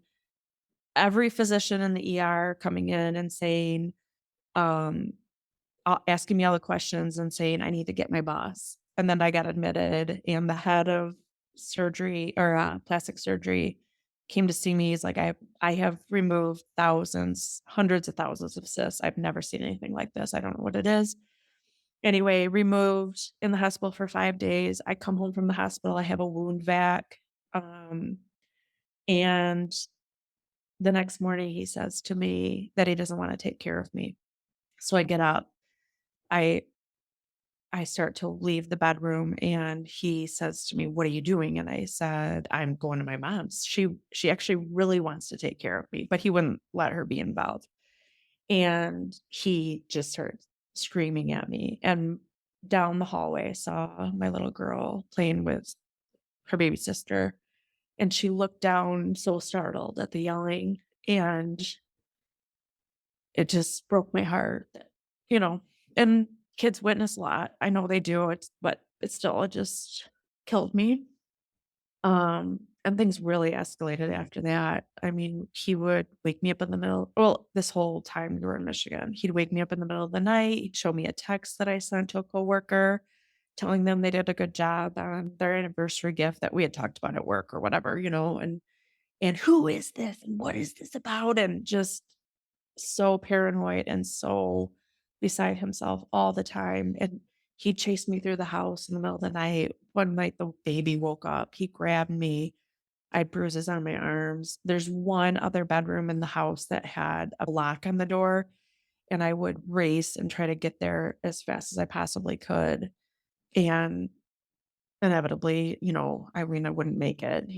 every physician in the ER coming in and saying, um, asking me all the questions and saying, I need to get my boss. And then I got admitted, and the head of surgery or plastic surgery came to see me. He's like, I have removed thousands, hundreds of thousands of cysts. I've never seen anything like this. I don't know what it is. Anyway, removed in the hospital for 5 days. I come home from the hospital. I have a wound vac. Um, and the next morning he says to me that he doesn't want to take care of me. So I get up. I I start to leave the bedroom and he says to me, "What are you doing?" And I said, "I'm going to my mom's. She actually really wants to take care of me, but he wouldn't let her be involved." And he just started screaming at me. And down the hallway, I saw my little girl playing with her baby sister, and she looked down so startled at the yelling, and it just broke my heart that, you know, and kids witness a lot. I know they do, but it still, it just killed me. And things really escalated after that. I mean, he would wake me up in the middle, well, this whole time we were in Michigan, he'd wake me up in the middle of the night. He'd show me a text that I sent to a coworker telling them they did a good job on their anniversary gift that we had talked about at work or whatever, and who is this and what is this about? And just so paranoid and so beside himself all the time. And he chased me through the house in the middle of the night. One night, the baby woke up. He grabbed me. I had bruises on my arms. There's one other bedroom in the house that had a lock on the door, and I would race and try to get there as fast as I possibly could. And inevitably, Irina wouldn't make it.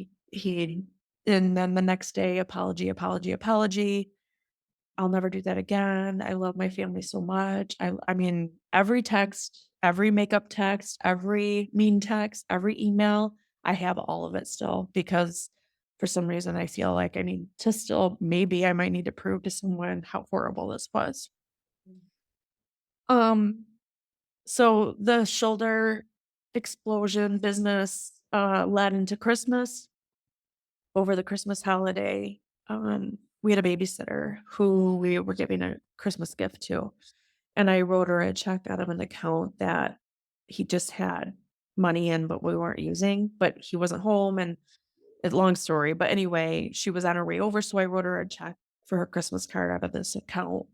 And then the next day, apology, apology, apology. I'll never do that again. I love my family so much. I mean, every text, every makeup text, every mean text, every email, I have all of it still because for some reason I feel like I need to still maybe I might need to prove to someone how horrible this was. Um, so the shoulder explosion business led into Christmas. Over the Christmas holiday, we had a babysitter who we were giving a Christmas gift to. And I wrote her a check out of an account that he just had money in, but we weren't using, but he wasn't home. And it's a long story. But anyway, she was on her way over. So I wrote her a check for her Christmas card out of this account.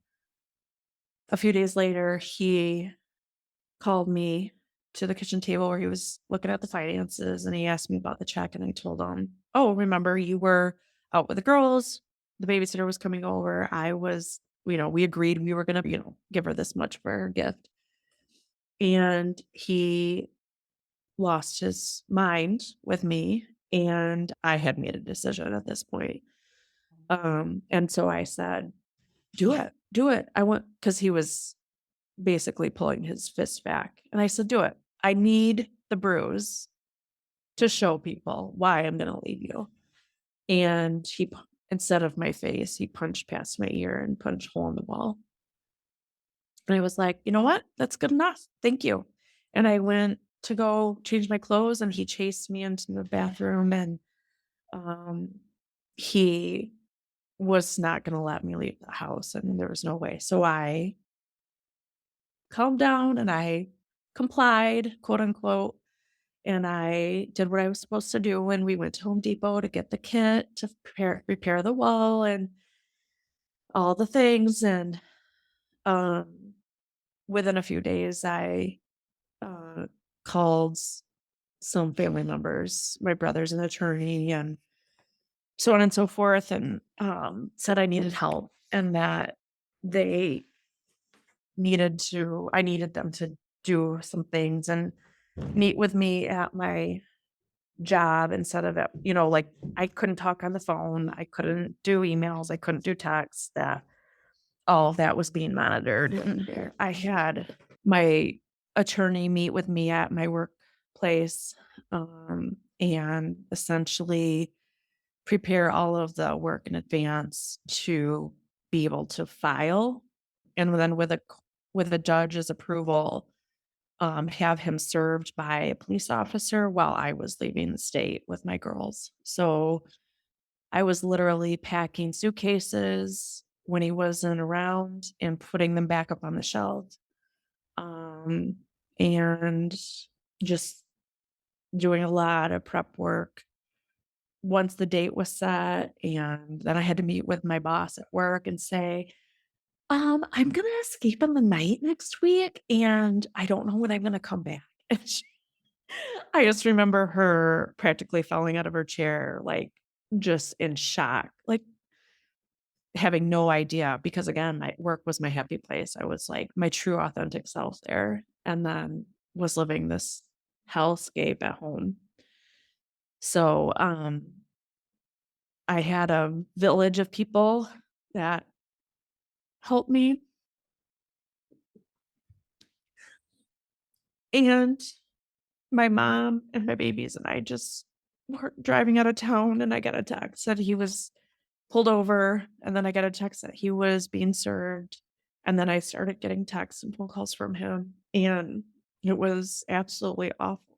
A few days later, he called me to the kitchen table where he was looking at the finances and he asked me about the check. And I told him, "Oh, remember you were out with the girls. The babysitter was coming over. I was, we agreed we were going to, give her this much for her gift." And he lost his mind with me. And I had made a decision at this point. And so I said, "Do it, do it." I want, because he was basically pulling his fist back. And I said, "Do it. I need the bruise to show people why I'm going to leave you." And instead of my face, he punched past my ear and punched a hole in the wall. And I was like, "You know what? That's good enough. Thank you." And I went to go change my clothes and he chased me into the bathroom and um, he was not going to let me leave the house. And there was no way. So I calmed down and I complied, quote unquote. And I did what I was supposed to do. And we went to Home Depot to get the kit to repair the wall and all the things. And um, within a few days, I uh, called some family members. My brother's an attorney and so on and so forth, and said I needed help and that they I needed them to do some things and meet with me at my job instead of it, like I couldn't talk on the phone, I couldn't do emails, I couldn't do texts, that all of that was being monitored. And I had my attorney meet with me at my workplace, and essentially prepare all of the work in advance to be able to file. And then with a judge's approval, have him served by a police officer while I was leaving the state with my girls. So I was literally packing suitcases when he wasn't around and putting them back up on the shelf. Um, and just doing a lot of prep work once the date was set. And then I had to meet with my boss at work and say, I'm gonna escape in the night next week, and I don't know when I'm gonna come back. And I just remember her practically falling out of her chair, like, just in shock, like, having no idea because, again, my work was my happy place. I was, like, my true authentic self there, and then was living this hellscape at home. So, I had a village of people that helped me, and my mom and my babies and I just were driving out of town, and I got a text that he was pulled over, and then I got a text that he was being served, and then I started getting texts and phone calls from him, and it was absolutely awful.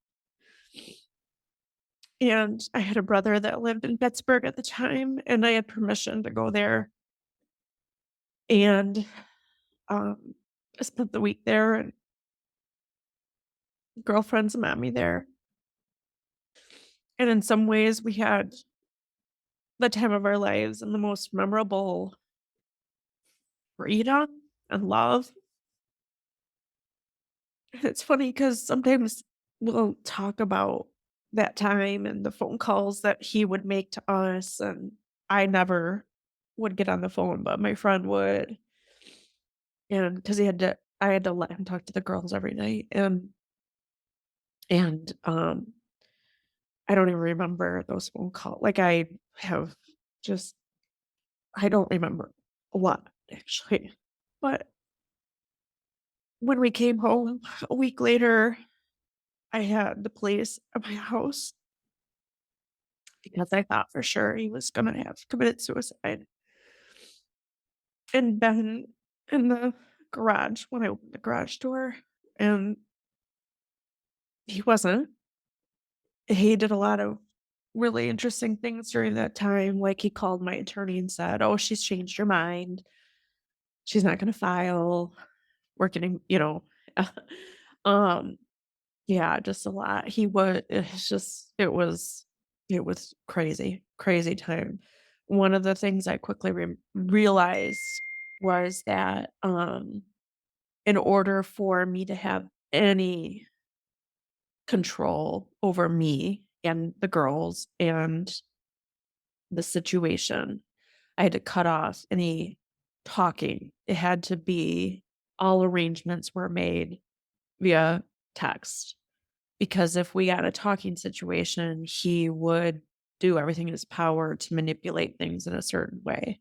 And I had a brother that lived in Pittsburgh at the time, and I had permission to go there, and, um, I spent the week there, and girlfriends met me there, and in some ways, we had the time of our lives and the most memorable freedom and love. And it's funny because sometimes we'll talk about that time and the phone calls that he would make to us, and I never would get on the phone, but my friend would, and because I had to let him talk to the girls every night, and I don't even remember those phone calls. Like, I have just I don't remember a lot, actually. But when we came home a week later, I had the police at my house because I thought for sure he was gonna have committed suicide and been in the garage when I opened the garage door, and he wasn't. He did a lot of really interesting things during that time, like, he called my attorney and said, "Oh, she's changed her mind. She's not gonna file. We're getting" um, yeah, just a lot. It was crazy, crazy time. One of the things I quickly realized was that, in order for me to have any control over me and the girls and the situation, I had to cut off any talking. It had to be all arrangements were made via text. Because if we got a talking situation, he would do everything in his power to manipulate things in a certain way.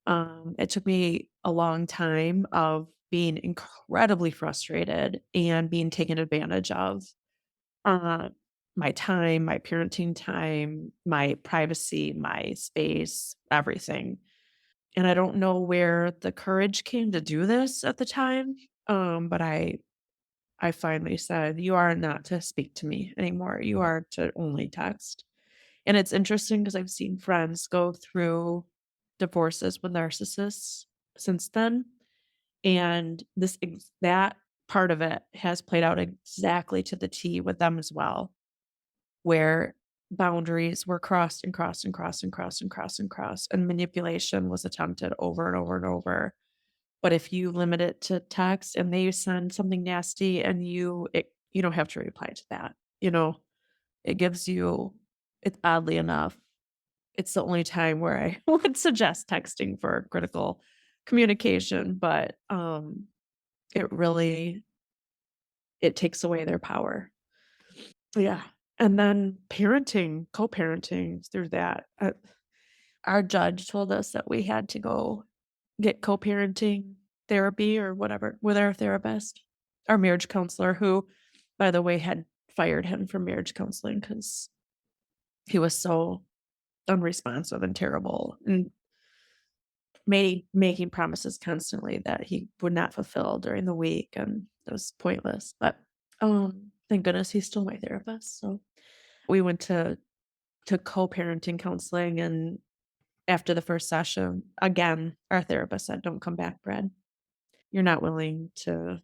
It took me a long time of being incredibly frustrated and being taken advantage of. Uh, my time, my parenting time, my privacy, my space, everything. And I don't know where the courage came to do this at the time. But I finally said, "You are not to speak to me anymore. You are to only text." And it's interesting because I've seen friends go through divorces with narcissists since then, and that part of it has played out exactly to the T with them as well, where boundaries were crossed and crossed and crossed and crossed and crossed and crossed, and manipulation was attempted over and over and over. But if you limit it to text and they send something nasty and you don't have to reply to that, you know? It gives you it's oddly enough, it's the only time where I would suggest texting for critical communication, but, it really it takes away their power. Yeah. And then co-parenting through that. Our judge told us that we had to go get co-parenting therapy or whatever with our therapist, our marriage counselor, who, by the way, had fired him from marriage counseling because he was so unresponsive and terrible and making promises constantly that he would not fulfill during the week. And It was pointless, but, thank goodness he's still my therapist, so we went to co-parenting counseling, and after the first session, again, our therapist said, "Don't come back, Brad. You're not willing to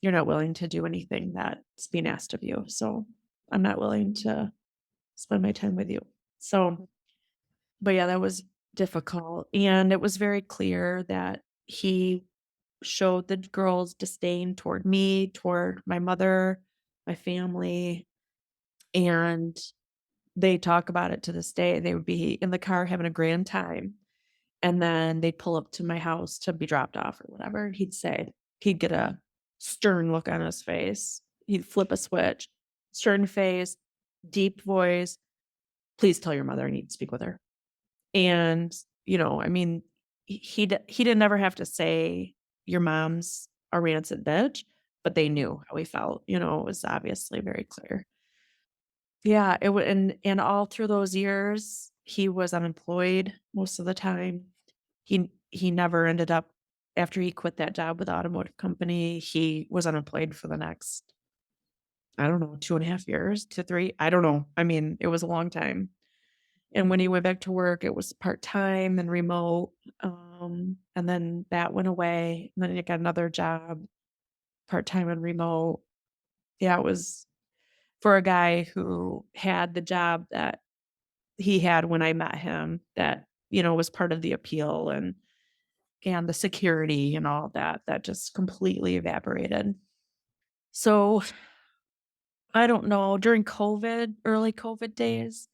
you're not willing to do anything that's being asked of you, so I'm not willing to spend my time with you." So, but yeah, that was difficult, and it was very clear that he showed the girls disdain toward me, toward my mother, my family, and they talk about it to this day. They would be in the car having a grand time, and then they'd pull up to my house to be dropped off or whatever, and he'd get a stern look on his face. He'd flip a switch, stern face, deep voice, "Please tell your mother I need to speak with her." And, I mean, he didn't ever have to say, "Your mom's a rancid bitch," but they knew how he felt, it was obviously very clear. Yeah, it would, and all through those years, he was unemployed most of the time. He never ended up after he quit that job with the automotive company, he was unemployed for the next, I don't know, 2.5 years to 3, I don't know. I mean, it was a long time. And when he went back to work, it was part-time and remote, and then that went away, and then he got another job, part-time and remote. Yeah, it was for a guy who had the job that he had when I met him that, was part of the appeal and the security and all that, that just completely evaporated. So, I don't know, during COVID, early COVID days,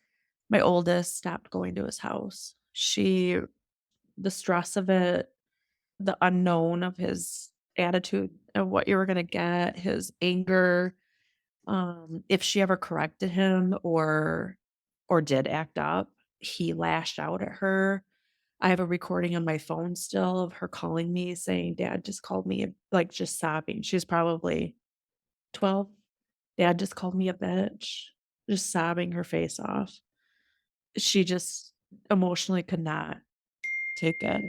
my oldest stopped going to his house. The stress of it, the unknown of his attitude of what you were gonna get, his anger, if she ever corrected him or did act up, he lashed out at her. I have a recording on my phone still of her calling me saying, "Dad just called me," like, just sobbing. She's probably 12. "Dad just called me a bitch," just sobbing her face off. She just emotionally could not take it.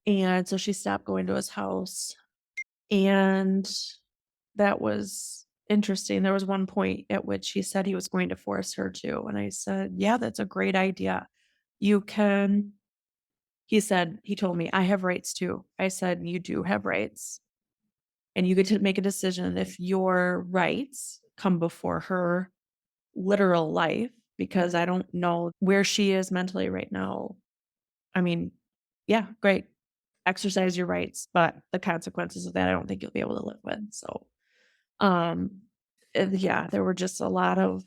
And so she stopped going to his house, and that was interesting. There was one point at which he said he was going to force her to, and I said, "Yeah, that's a great idea. You can." He told me, "I have rights too." I said, "You do have rights, and you get to make a decision if your rights come before her literal life, because I don't know where she is mentally right now." I mean, yeah, great. Exercise your rights, but the consequences of that, I don't think you'll be able to live with. So, um, yeah, there were just a lot of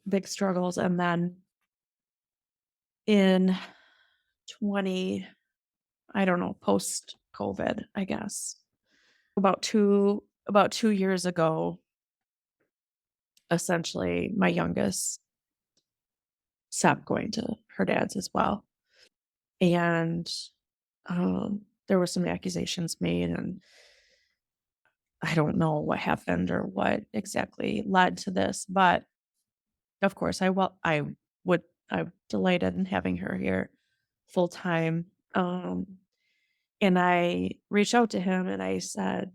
big struggles. And then in 20, I don't know, post COVID, I guess, about 2 years ago, essentially, my youngest stopped going to her dad's as well. And there were some accusations made, and I don't know what happened or what exactly led to this, but of course, would I'm delighted in having her here full time. And I reached out to him and I said,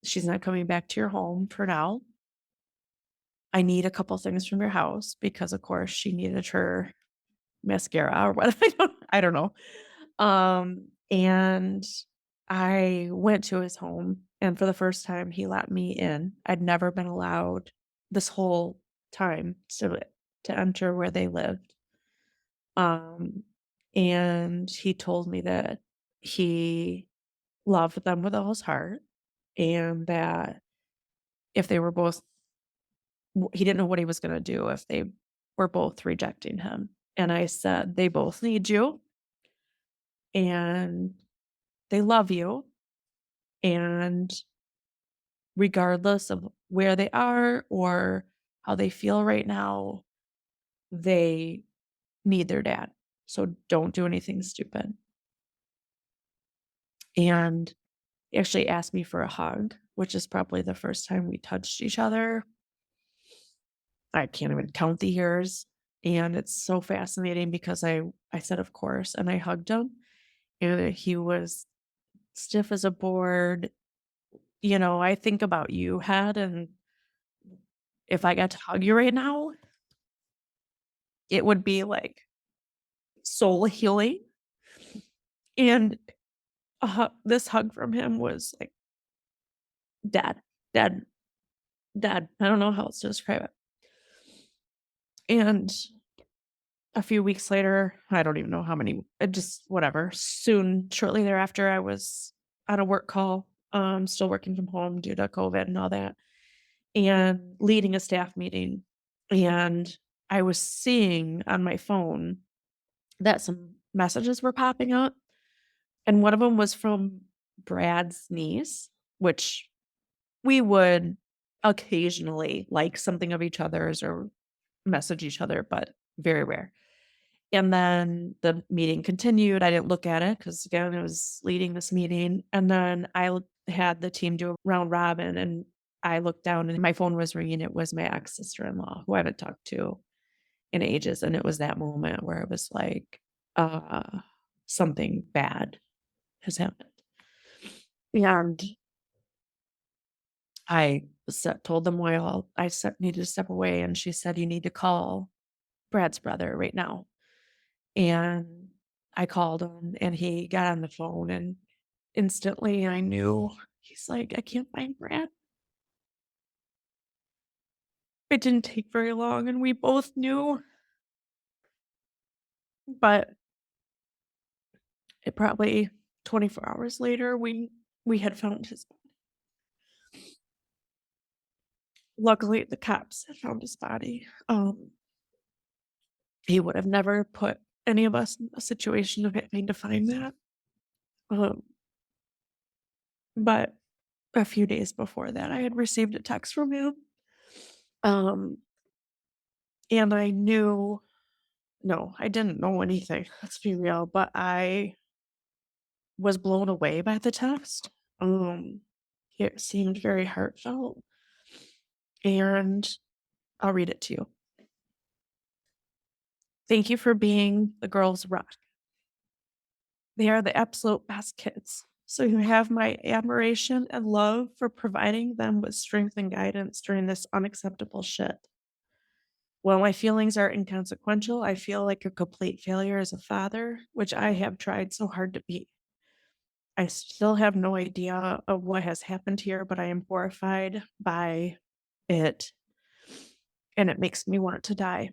"She's not coming back to your home for now. I need a couple things from your house," because of course she needed her mascara or what. I don't know. And I went to his home, and for the first time he let me in. I'd never been allowed this whole time to enter where they lived. Um, and he told me that he loved them with all his heart, and that if they were both he didn't know what he was gonna do if they were both rejecting him. And I said, "They both need you, and they love you, and regardless of where they are or how they feel right now, they need their dad. So don't do anything stupid." And he actually asked me for a hug, which is probably the first time we touched each other. I can't even count the years. And it's so fascinating because I said, "Of course," and I hugged him, and he was stiff as a board, I think about you had, and if I got to hug you right now, it would be like soul healing. And this hug from him was like dad, dad, dad. I don't know how else to describe it. And a few weeks later, I don't even know how many, just whatever. Soon, shortly thereafter, I was on a work call, still working from home due to COVID and all that, and leading a staff meeting. And I was seeing on my phone that some messages were popping up. And one of them was from Brad's niece, which we would occasionally like something of each other's or message each other, but very rare. And then the meeting continued. I didn't look at it because, again, I was leading this meeting. And then had the team do a round robin, and I looked down and my phone was ringing. It was my ex sister in law who I haven't talked to in ages. And it was that moment where it was like, uh, something bad has happened. And told them why needed to step away. And she said, "You need to call Brad's brother right now." And I called him and he got on the phone, and instantly I knew. He's like, "I can't find Brad." It didn't take very long and we both knew, but it probably 24 hours later we had found his. Luckily the cops had found his body. He would have never put any of us in a situation of having to find that. Um, but a few days before that I had received a text from him. Um, and I knew. No, I didn't know anything, let's be real, but I was blown away by the text. Um, it seemed very heartfelt, and I'll read it to you. "Thank you for being the girls' rock. They are the absolute best kids. So you have my admiration and love for providing them with strength and guidance during this unacceptable shit. While my feelings are inconsequential, I feel like a complete failure as a father, which I have tried so hard to be. I still have no idea of what has happened here, but I am horrified by it, and it makes me want to die.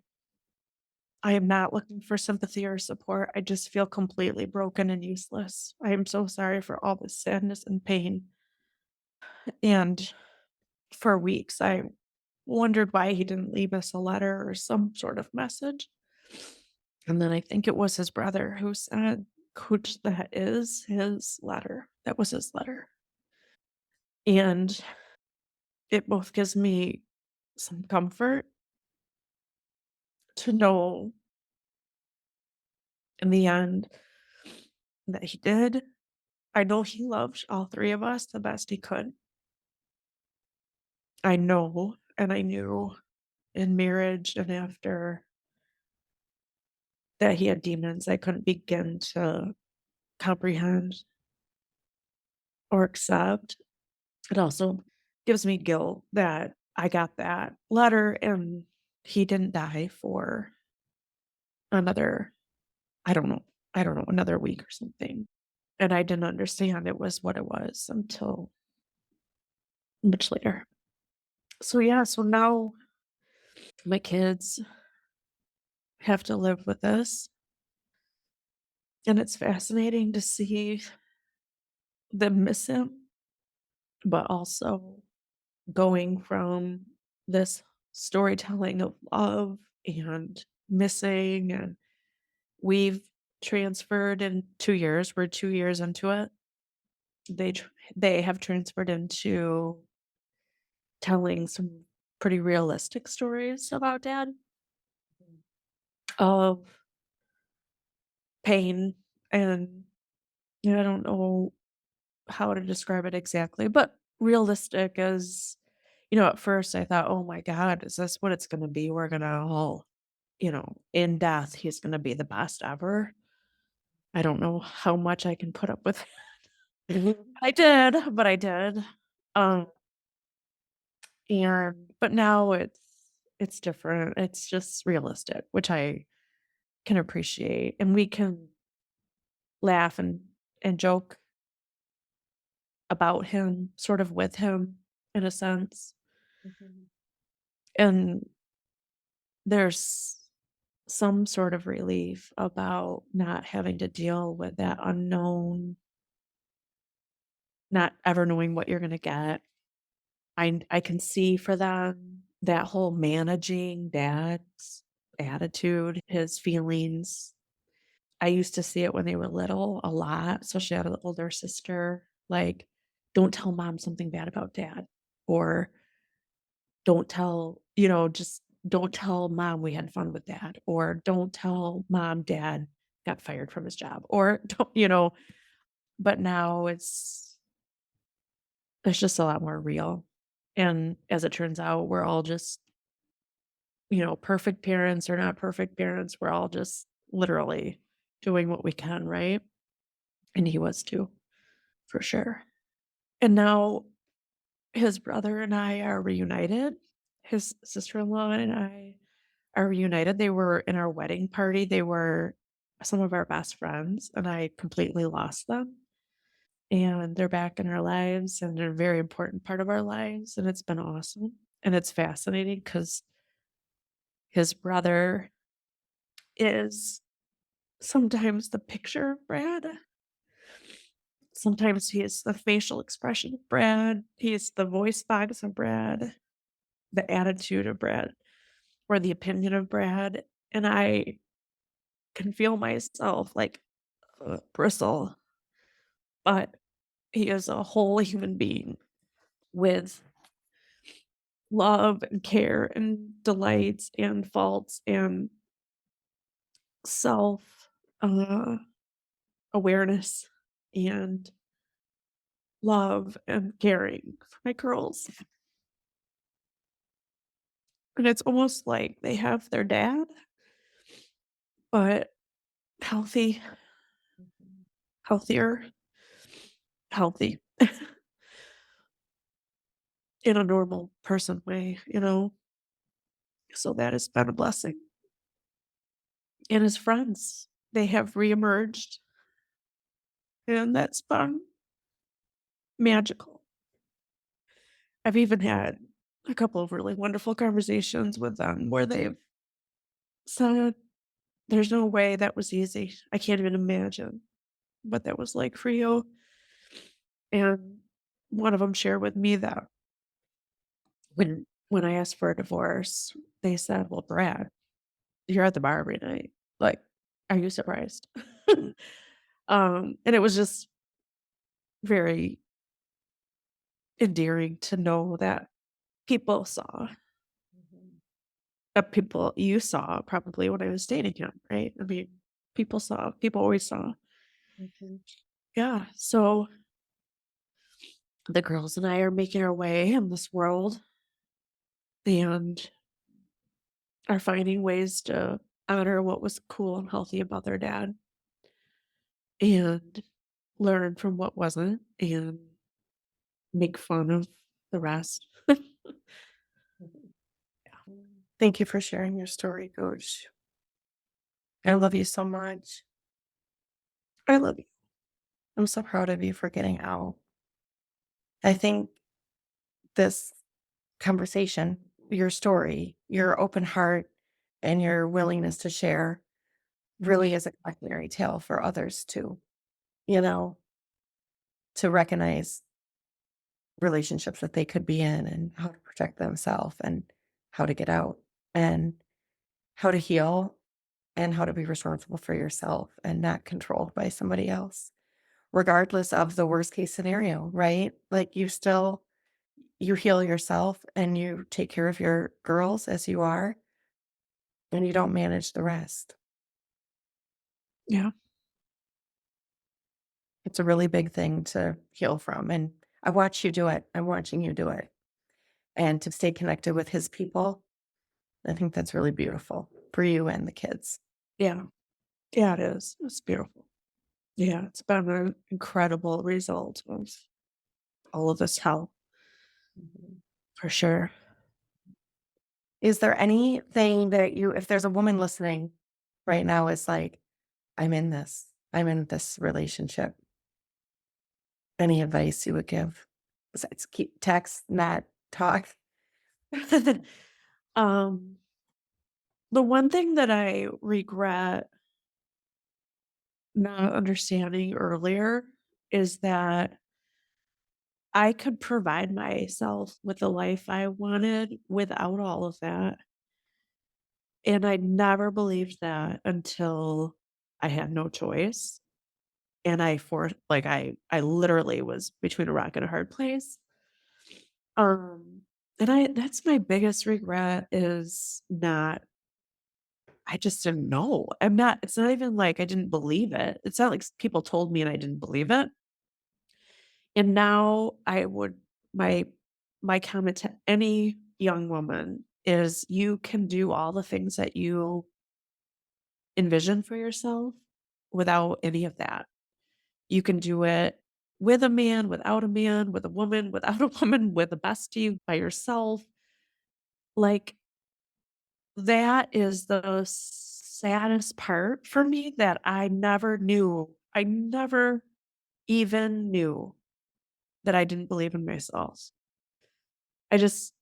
I am not looking for sympathy or support. I just feel completely broken and useless. I am so sorry for all this sadness and pain." And for weeks, I wondered why he didn't leave us a letter or some sort of message. And then I think it was his brother who said, "Coach, that is his letter. That was his letter." And it both gives me some comfort to know in the end that he did. I know he loved all three of us the best he could. I know, and I knew in marriage and after, that he had demons I couldn't begin to comprehend or accept. It also gives me guilt that I got that letter and he didn't die for another, I don't know, another week or something. And I didn't understand it was what it was until much later. So yeah, so now my kids have to live with this. And it's fascinating to see them miss him, but also going from this storytelling of love and missing, and we've transferred in 2 years. We're 2 years into it. They have transferred into telling some pretty realistic stories about dad, of pain, and I don't know how to describe it exactly, but realistic as, at first I thought, "Oh my god, is this what it's gonna be? We're gonna all, in death, he's gonna be the best ever." I don't know how much I can put up with. I did, but I did. Um, but now it's different. It's just realistic, which I can appreciate, and we can laugh and joke about him, sort of with him in a sense. Mhm. And there's some sort of relief about not having to deal with that unknown, not ever knowing what you're gonna get. I can see for them that whole managing dad's attitude, his feelings. I used to see it when they were little a lot, especially out of the older sister, like, "Don't tell mom something bad about dad," or "Don't tell" just "Don't tell mom we had fun with dad," or "Don't tell mom dad got fired from his job," or don't. But now it's just a lot more real, and as it turns out, we're all just, perfect parents or not perfect parents, we're all just literally doing what we can, right? And he was too, for sure. And now his brother and I are reunited. His sister-in-law and I are reunited. They were in our wedding party. They were some of our best friends, and I completely lost them. And they're back in our lives, and they're a very important part of our lives, and it's been awesome. And it's fascinating because his brother is sometimes the picture of Brad. Sometimes he is the facial expression of Brad. He is the voice box of Brad, the attitude of Brad, or the opinion of Brad. And I can feel myself like bristle, but he is a whole human being with love and care and delights and faults and self uh, awareness and love and caring for my girls. And it's almost like they have their dad, but healthy, healthier, healthy in a normal person way. So that has been a blessing. And his friends, they have reemerged, and that's been magical. I've even had a couple of really wonderful conversations with them where they've said, "There's no way that was easy. I can't even imagine what that was like for you." And one of them shared with me that when I asked for a divorce, they said, "Well, Brad, you're at the bar every night. Like, are you surprised?" And it was just very endearing to know that people saw, that people you saw probably when I was dating him, right? I mean, people always saw. Mhm. Yeah, so the girls and I are making our way in this world and are finding ways to honor what was cool and healthy about their dad and learn from what wasn't and make fun of the rest. Thank you for sharing your story, Coach. I love you so much. I love you. I'm so proud of you for getting out. I think this conversation, your story, your open heart, and your willingness to share really is a cautionary tale for others too, you know, to recognize relationships that they could be in and how to protect themselves and how to get out and how to heal and how to be responsible for yourself and not controlled by somebody else, regardless of the worst case scenario, right? Like you heal yourself and you take care of your girls as you are, and you don't manage the rest. Yeah. It's a really big thing to heal from. And I watch you do it. I'm watching you do it. And to stay connected with his people, I think that's really beautiful for you and the kids. Yeah. Yeah, it is. It's beautiful. Yeah, it's been an incredible result of all of this help. For sure. Is there anything that if there's a woman listening right now is like, I'm in this relationship, any advice you would give besides keep text, not talk? Um, the one thing that I regret not understanding earlier is that I could provide myself with the life I wanted without all of that. And I never believed that until I had no choice. And I literally was between a rock and a hard place. Um, and that's my biggest regret is not I just didn't know. It's not even like I didn't believe it. It's not like people told me and I didn't believe it. And now my my comment to any young woman is you can do all the things that you envision for yourself without any of that. You can do it with a man, without a man, with a woman, without a woman, with a bestie, by yourself. Like, that is the saddest part for me that I never knew. I never even knew that I didn't believe in myself. I just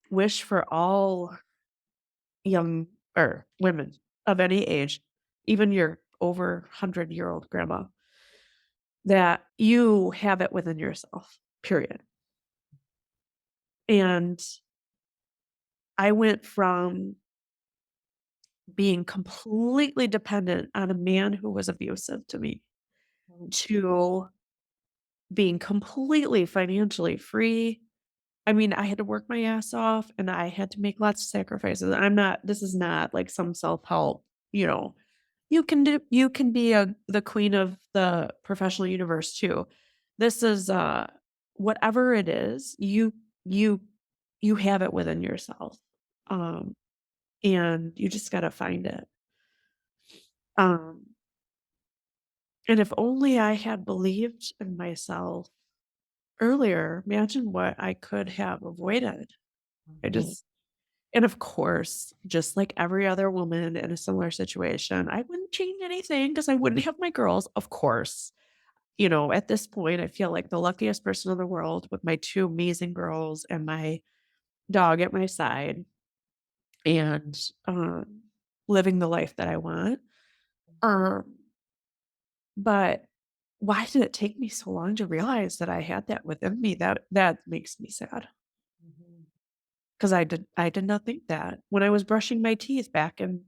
wish for all young or women of any age, even your over 100-year-old grandma, that you have it within yourself, period. And I went from being completely dependent on a man who was abusive to me to being completely financially free. I mean, I had to work my ass off and I had to make lots of sacrifices. This is not like some self-help, you know. You can be the queen of the professional universe too. This is whatever it is, you you have it within yourself. Um and you just got to find it. Um and if only I had believed in myself earlier, imagine what I could have avoided. I Mhm. just And of course, just like every other woman in a similar situation, I wouldn't change anything because I wouldn't have my girls, of course. You know, at this point, I feel like the luckiest person in the world with my 2 amazing girls and my dog at my side and, living the life that I want. Um, but why did it take me so long to realize that I had that within me? That makes me sad. Mhm. 'Cause I did not think that when I was brushing my teeth back in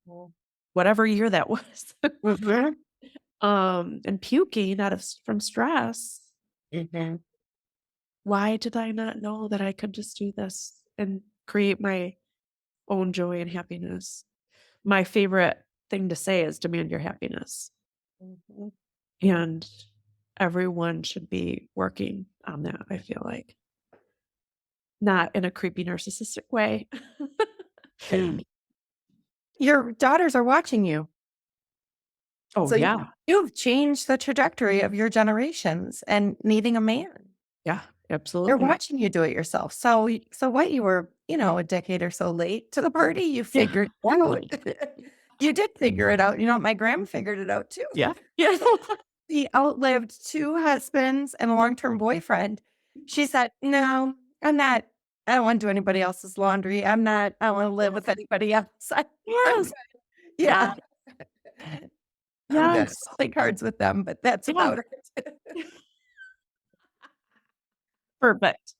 Well, whatever year that was, mhm. and puking out of s from stress. Mhm. Why did I not know that I could just do this and create my own joy and happiness? My favorite thing to say is demand your happiness, Mhm. and everyone should be working on that, I feel like. Not in a creepy narcissistic way. Your daughters are watching you. Oh, So yeah. you've changed the trajectory of your generations and needing a man. Yeah, They're absolutely. watching you do it yourself. So what, you were, a decade or so late to the party, you Yeah. figured it out. You did figure it out. My grandma figured it out too. Yeah. Yeah. She outlived 2 husbands and a long-term boyfriend. She said, "No, I don't wanna do anybody else's laundry. I don't wanna live with anybody else. I'm Yes. good." Yeah. Yeah. I'm good. Yes. I'll play cards with them, but that's Yeah. about it. Perfect.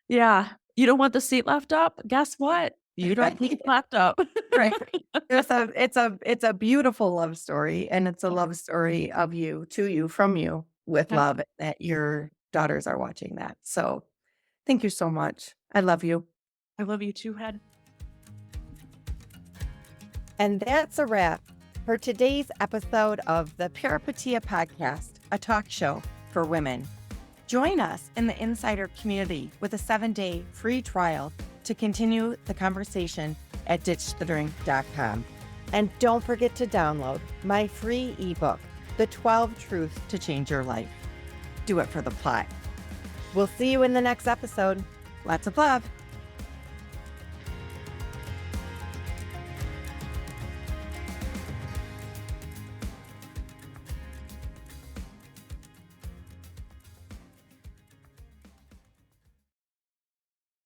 Yeah. You don't want the seat left up? Guess what? You don't need it left up. Right. It's a beautiful love story, and it's a love story of you, to you, from you, with Yeah. love that your daughters are watching that. So, thank you so much. I love you. I love you too, Head. And that's a wrap for today's episode of the Peripatia Podcast, a talk show for women. Join us in the Insider community with a 7-day free trial to continue the conversation at ditchthedrink.com. And don't forget to download my free ebook, The 12 Truths to Change Your Life. Do it for the plot. We'll see you in the next episode. Lots of love.